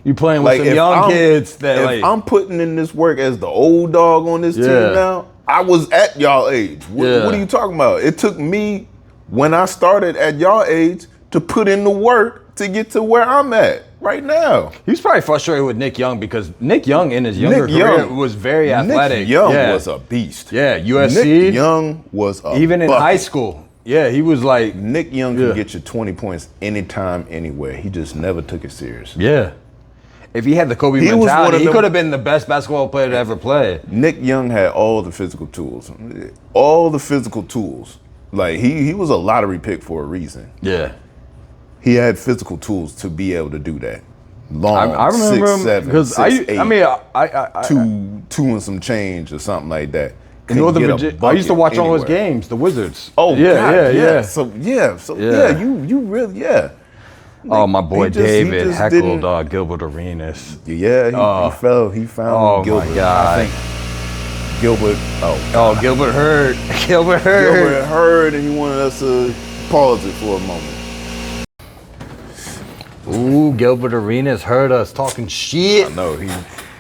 you playing with some young kids that if I'm putting in this work as the old dog on this team now. I was at y'all age. What are you talking about? It took me when I started at y'all age to put in the work to get to where I'm at right now. He was probably frustrated with Nick Young because Nick Young in his younger career was very athletic. Nick Young was a beast. Yeah, USC. Nick Young was a even in bucket. high school. Yeah, he was like Nick Young can get you 20 points anytime, anywhere. He just never took it serious. Yeah. If he had the Kobe mentality, he could have been the best basketball player to ever play. Nick Young had all the physical tools. All the physical tools. Like, he was a lottery pick for a reason. Yeah. He had physical tools to be able to do that. Long, I remember 6'7", 6'8". two and some change or something like that. I used to watch all his games, the Wizards. Oh, yeah. So you really. Oh, my boy David heckled Gilbert Arenas. Yeah, he found Gilbert. My God. I think Gilbert. Gilbert heard. Gilbert heard, and he wanted us to pause it for a moment. Ooh, Gilbert Arenas heard us talking shit. I know he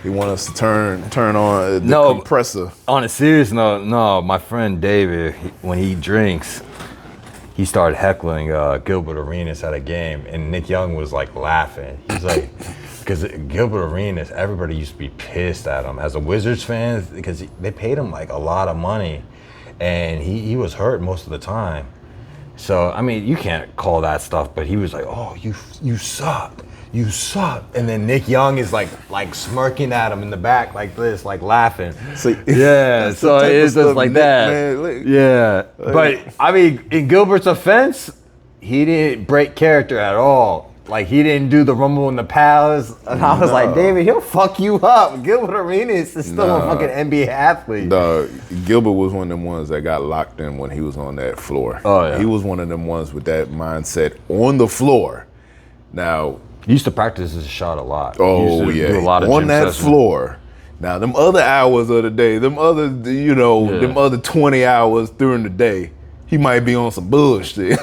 wanted us to turn on the compressor. On a serious note, no, my friend David, when he drinks, he started heckling Gilbert Arenas at a game, and Nick Young was like laughing. He's like, because Gilbert Arenas, everybody used to be pissed at him as a Wizards fan because they paid him like a lot of money, and he was hurt most of the time. So, I mean, you can't call that stuff, but he was like, "Oh, you suck. You suck." And then Nick Young is like smirking at him in the back like this, like laughing. So it's just like that. Man, but I mean, in Gilbert's offense, he didn't break character at all. Like, he didn't do the Rumble in the Palace. And I was like, David, he'll fuck you up. Gilbert Arenas is still a fucking NBA athlete. Gilbert was one of them ones that got locked in when he was on that floor. Oh, yeah. He was one of them ones with that mindset on the floor. Now, he used to practice his shot a lot. Oh, he used to do a lot of on gym that sessions. floor. Now, them other hours of the day, them other 20 hours during the day, he might be on some bullshit.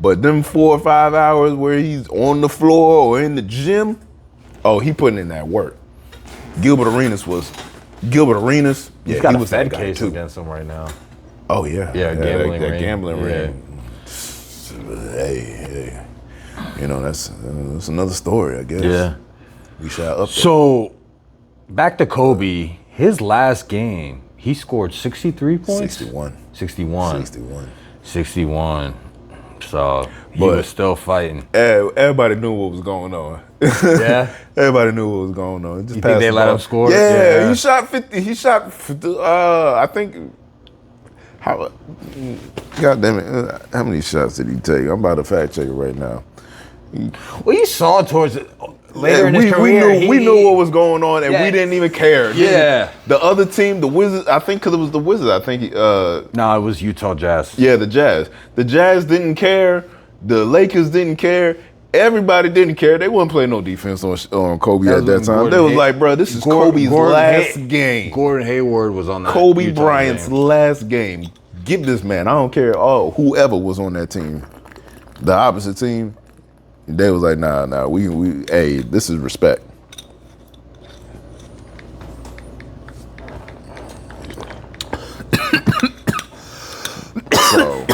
But them 4 or 5 hours where he's on the floor or in the gym, he putting in that work. Gilbert Arenas. He's got a Fed case against him right now. Oh, yeah. Yeah, gambling ring. Gambling ring. Hey. You know, that's another story, I guess. Yeah. We shall update. So, back to Kobe. His last game, he scored 63 points? 61. So, he was still fighting. Everybody knew what was going on. Yeah? Everybody knew what was going on. You think they let him score? Yeah, he shot 50. He shot, I think, God damn it, how many shots did he take? I'm about to fact check it right now. Well, you saw towards later in his career. We knew what was going on, and we didn't even care. Yeah. The other team, the Wizards, I think because it was the Wizards, I think. No, it was Utah Jazz. Yeah, the Jazz. The Jazz didn't care. The Lakers didn't care. Everybody didn't care. They wouldn't play no defense on Kobe at that time. They was like, bro, this is Kobe's last game. Gordon Hayward was on that. Kobe Bryant's last game. Give this man. I don't care. Whoever was on that team, the opposite team, they was like, nah. Hey, this is respect. So,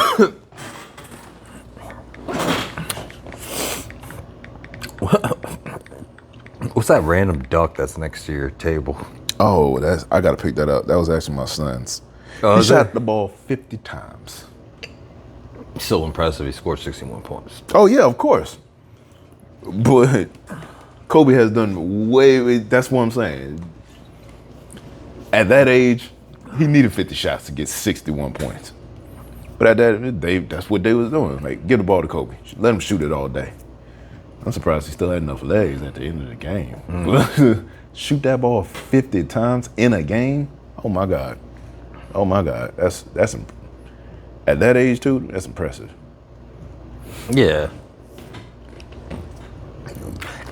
What's that random duck that's next to your table? Oh, I gotta pick that up. That was actually my son's. Oh, he is shot it? the ball 50 times. Still impressive. He scored 61 points. Oh yeah, of course. But Kobe has done way. That's what I'm saying. At that age, he needed 50 shots to get 61 points. But at that, that's what they was doing. Like, give the ball to Kobe. Let him shoot it all day. I'm surprised he still had enough legs at the end of the game. Shoot that ball 50 times in a game? Oh my God. Oh my God. That's at that age too, that's impressive. Yeah.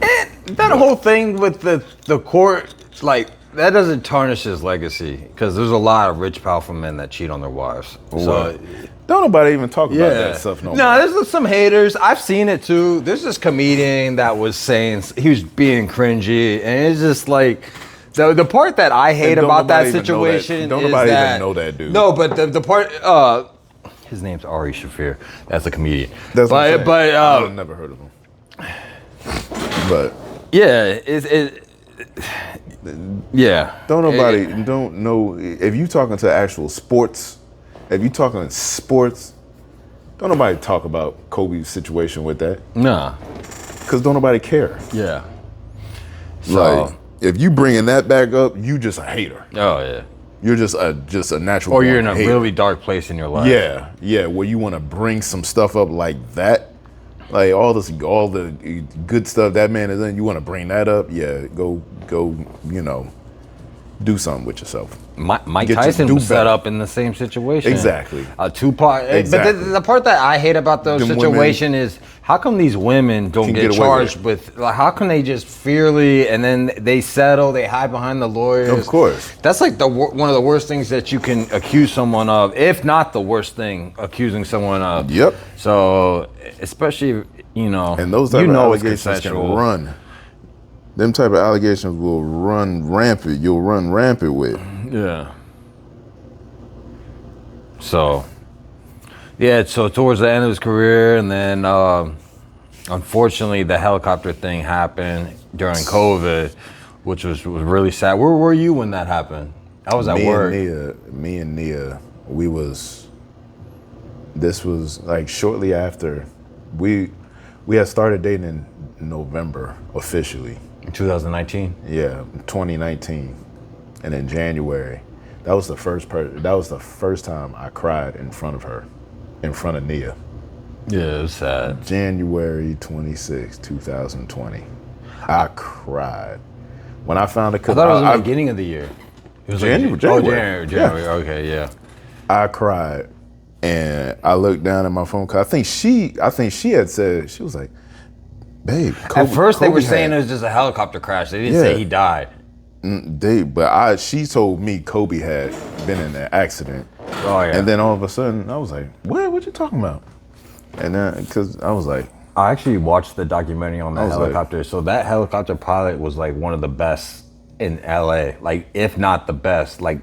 And that whole thing with the court, like, that doesn't tarnish his legacy because there's a lot of rich, powerful men that cheat on their wives. So, don't nobody even talk about that stuff no more. No, there's some haters. I've seen it too. There's this comedian that was saying he was being cringy, and it's just like the part that I hate about that situation. Don't nobody even know that dude. No, but the part. His name's Ari Shafir. That's a comedian. That's what I'm saying. I've But never heard of him. But yeah, yeah. Don't know if you talking to actual sports. If you talking sports, don't nobody talk about Kobe's situation with that. Nah. Because don't nobody care. Yeah. Like, if you bringing that back up, you just a hater. Oh yeah. You're just a natural. Or you're in a hater. really dark place in your life. Yeah, where you want to bring some stuff up like that, like all the good stuff that man is in. You want to bring that up? Yeah, go. Do something with yourself. Mike Tyson was set up in the same situation. Exactly. A two-part. Exactly. But the part that I hate about those situations is how come these women don't get charged with, like, how come they just fearly and then they settle, they hide behind the lawyers? Of course. That's like one of the worst things that you can accuse someone of, if not the worst thing, accusing someone of. Yep. So, especially, and those type of allegations can run. Them type of allegations will run rampant. You'll run rampant with. Yeah. So towards the end of his career, and then unfortunately the helicopter thing happened during COVID, which was really sad. Where were you when that happened? I was at work. Me and Nia, this was like shortly after we had started dating in November officially. 2019? Yeah, 2019. And in January, that was the first time I cried in front of her, in front of Nia. Yeah, it was sad. January 26, 2020. I cried. When I found it, I thought it was in the beginning of the year. It was January. January. Yeah. Okay, yeah. I cried, and I looked down at my phone because I think she had said, she was like, babe, At first they were saying it was just a helicopter crash. They didn't say he died. She told me Kobe had been in an accident. Oh yeah. And then all of a sudden I was like, what you talking about? And then, because I was like, I actually watched the documentary on that helicopter. So that helicopter pilot was like one of the best in LA, like if not the best, like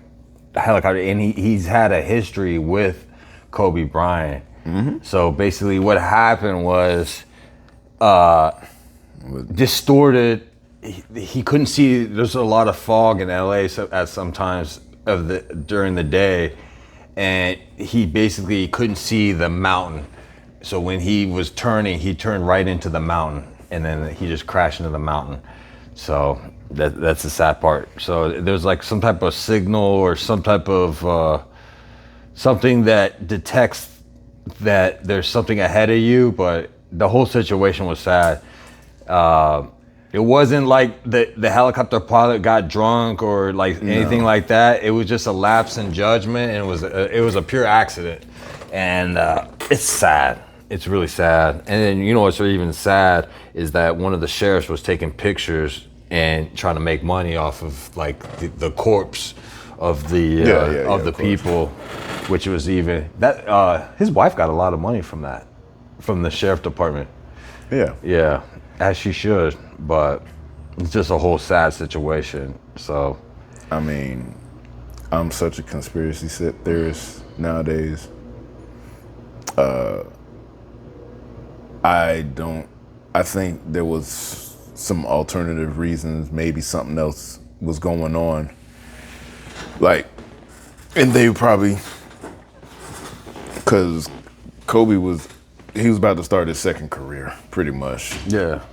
helicopter. And he's had a history with Kobe Bryant. Mm-hmm. So basically what happened was distorted. He couldn't see. There's a lot of fog in LA at sometimes during the day, and he basically couldn't see the mountain. So when he was turning, he turned right into the mountain, and then he just crashed into the mountain. So that's the sad part. So there's like some type of signal or some type of something that detects that there's something ahead of you, but the whole situation was sad. It wasn't like the helicopter pilot got drunk or like anything like that. It was just a lapse in judgment, and it was a pure accident. And it's sad. It's really sad. And then what's even sad is that one of the sheriffs was taking pictures and trying to make money off of like the corpse of the people, which was even that his wife got a lot of money from that, from the sheriff department. Yeah, as she should, but it's just a whole sad situation. So, I mean, I'm such a conspiracy theorist nowadays. I don't I think there was some alternative reasons. Maybe something else was going on. Like, and they probably, because Kobe was about to start his second career, pretty much. Yeah.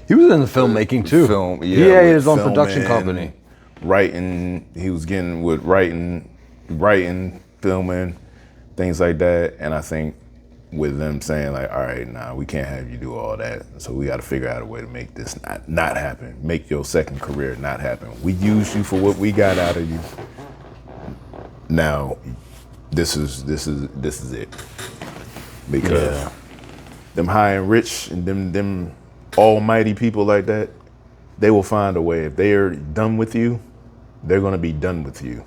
He was in the filmmaking too. He had his own production company. Writing, he was getting with writing, filming, things like that. And I think with them saying like, all right, nah, we can't have you do all that. So we got to figure out a way to make this not happen. Make your second career not happen. We used you for what we got out of you. Now, this is it. Because them high and rich and them almighty people like that, they will find a way. If they are done with you, they're gonna be done with you.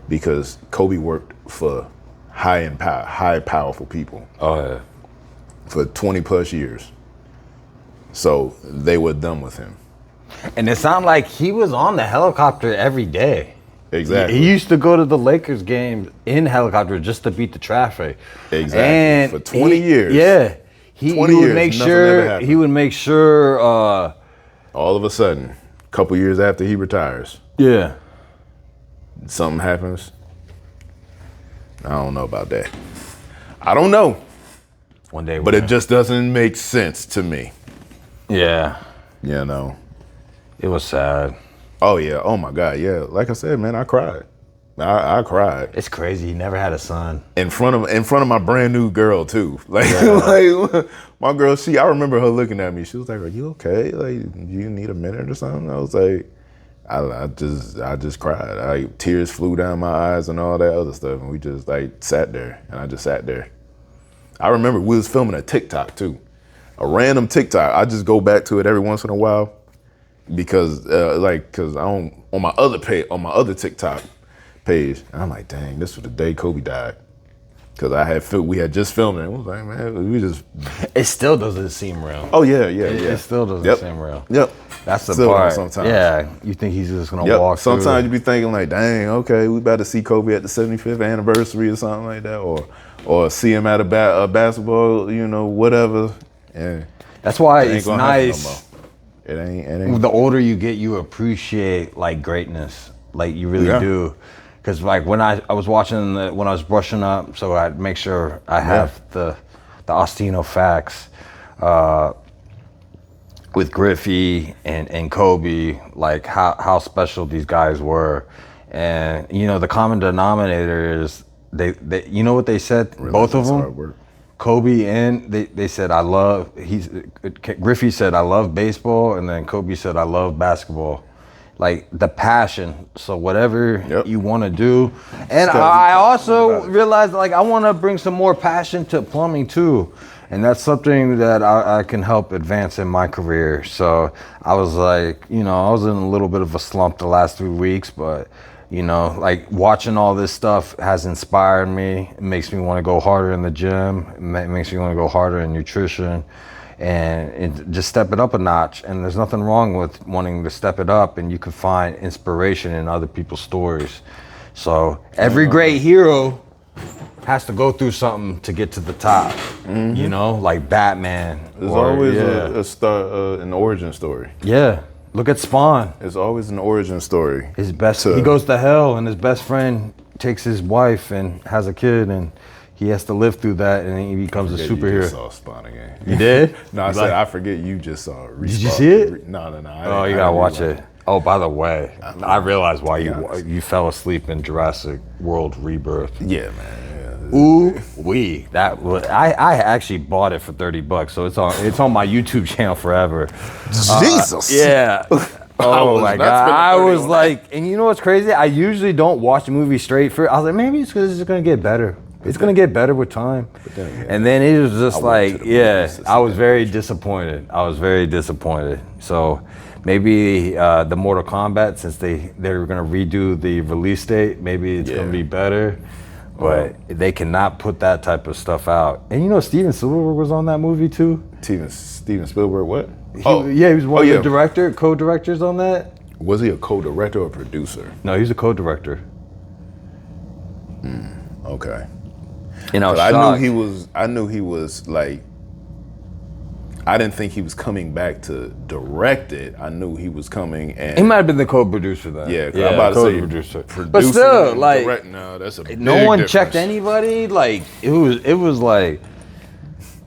Because Kobe worked for high powerful people. Oh yeah. For 20 plus years. So they were done with him. And it sounded like he was on the helicopter every day. Exactly. He used to go to the Lakers games in helicopter just to beat the traffic. Exactly. And for 20 years. Yeah. He would make sure. All of a sudden, a couple years after he retires, Yeah. something happens. I don't know about that. I don't know. One day. But it just doesn't make sense to me. Yeah. You know. It was sad. Oh yeah. Oh my God. Yeah. Like I said, man, I cried. I cried It's crazy. He never had a son. in front of my brand new girl too. Like, like my girl. I remember her looking at me. She was like, "Are you okay? Like, do you need a minute or something?" I was like, I just cried. Tears flew down my eyes and all that other stuff, and we just like sat there, and I just sat there. I remember we was filming a TikTok too, a random TikTok. I just go back to it every once in a while because I on my other TikTok page, and I'm like, dang, this was the day Kobe died. Because we had just filmed it. I was like, man, we just. It still doesn't seem real. Oh yeah. It still doesn't seem real. Yep. That's the Still part. sometimes. Yeah, you think he's just gonna walk through. Sometimes you be thinking like, dang, okay, we about to see Kobe at the 75th anniversary or something like that, or see him at a basketball, whatever. And that's why it it's ain't gonna happen nice. no more. It ain't. The older you get, you appreciate like greatness, like you really do. Because like when I was watching when I was brushing up, so I'd make sure I have the Ostino facts with Griffey and Kobe, like how special these guys were, and the common denominator is they you know what they said, both of them, Kobe and they said Griffey said I love baseball, and then Kobe said I love basketball. Like the passion, so whatever you want to do. And I also realized like I want to bring some more passion to plumbing too. And that's something that I can help advance in my career. So I was like, I was in a little bit of a slump the last 3 weeks, but like watching all this stuff has inspired me. It makes me want to go harder in the gym. It makes me want to go harder in nutrition. And just step it up a notch. And there's nothing wrong with wanting to step it up, and you can find inspiration in other people's stories. So every great hero has to go through something to get to the top. Like Batman. There's always an origin story. Yeah. Look at Spawn. There's always an origin story. He goes to hell, and his best friend takes his wife and has a kid, and he has to live through that, and then he becomes a superhero. You just saw Spawn again. You did? No, I said I forget you just saw it. Did you see it? No. Oh, you gotta watch it. Oh, by the way, I realized why you fell asleep in Jurassic World Rebirth. Yeah, man. Yeah. Ooh, I actually bought it for $30, so it's on my YouTube channel forever. Jesus. Yeah. Oh my God! I was like, and you know what's crazy? I usually don't watch a movie straight for. I was like, maybe it's because it's gonna get better. It's gonna get better with time. And then it was just like, I was very disappointed. So maybe the Mortal Kombat, since they're gonna redo the release date, maybe it's gonna be better. But they cannot put that type of stuff out. And Steven Spielberg was on that movie too. Steven Spielberg, what? He was one of the co-directors on that. Was he a co-director or producer? No, he was a co-director. Okay. And I knew he was like I didn't think he was coming back to direct it. I knew he was coming, and He might have been the co-producer then. yeah, I'm about to say producer. producer, But still, and like, direct, no, that's a no big one difference. checked anybody. Like, it was like,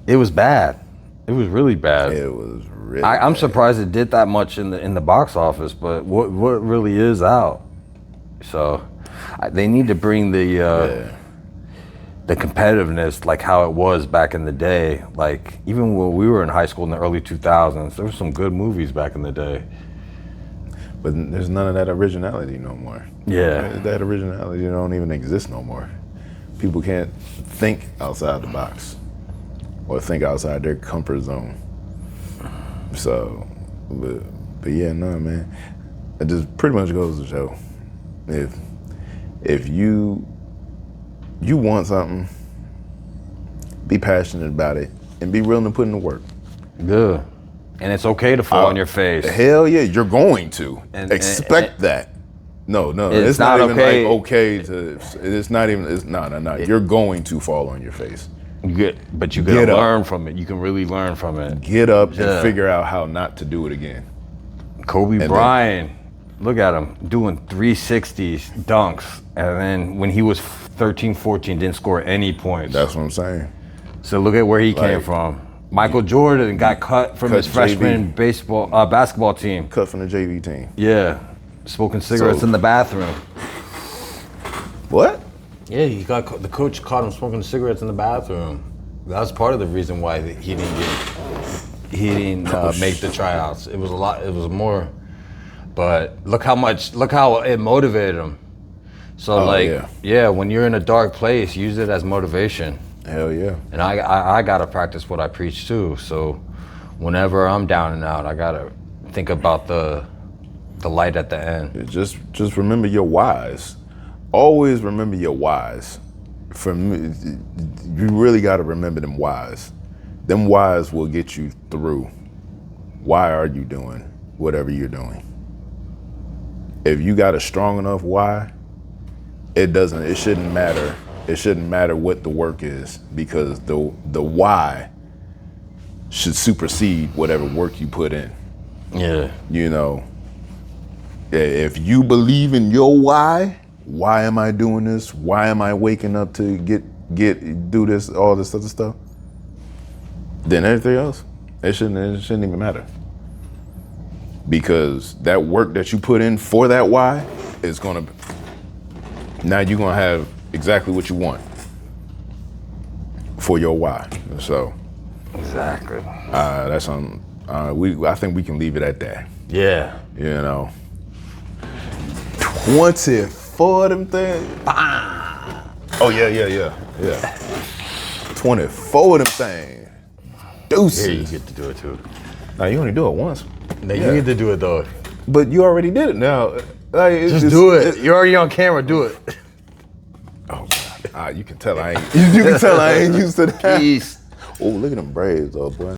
it was bad. It was really bad. It was really. I'm bad. surprised it did that much in the box office, but what really is out? So, they need to bring the competitiveness like how it was back in the day. Like, even when we were in high school in the early 2000s, there were some good movies back in the day. But there's none of that originality no more. Yeah. That originality don't even exist no more. People can't think outside the box or think outside their comfort zone. So, but yeah, no, man. It just pretty much goes to show, if you want something, be passionate about it and be willing to put in the work. Good. And it's okay to fall on your face. Hell yeah, you're going to. And expect that. No, It's not not even okay. like okay to. It's not even. It's no. You're going to fall on your face. But you Get can up. learn from it. You can really learn from it. Get up Yeah. and figure out how not to do it again. Kobe Bryant, look at him doing 360s dunks, and then when he was 13, 14, didn't score any points. That's what I'm saying. So look at where he came Like, from. Michael Jordan got cut from his freshman basketball team. Cut from the JV team. Yeah, smoking cigarettes in the bathroom. What? Yeah, the coach caught him smoking cigarettes in the bathroom. That was part of the reason why he didn't make the tryouts. It was a lot. It was more, but look how it motivated him. So when you're in a dark place, use it as motivation. Hell yeah. And I gotta practice what I preach too. So whenever I'm down and out, I gotta think about the light at the end. Just remember your whys. Always remember your whys. For me, you really got to remember them whys. Them whys will get you through. Why are you doing whatever you're doing? If you got a strong enough why, it shouldn't matter. It shouldn't matter what the work is, because the why should supersede whatever work you put in. Yeah. You know, if you believe in your why am I doing this? Why am I waking up to do this, all this other stuff? Then everything else, it shouldn't even matter. Because that work that you put in for that why is now you're gonna have exactly what you want for your why. So Exactly. that's on. I think we can leave it at that. Yeah. You know, 24 of them things. Oh yeah. 24 of them things. Deuces. Here you get to do it too. Now you only do it once. Now you need to do it though. But you already did it now. Like, Just do it. You're already on camera. Do it. Oh God. You can tell I ain't. You can tell I ain't used to that. Peace. Oh, look at them braids, though, boy.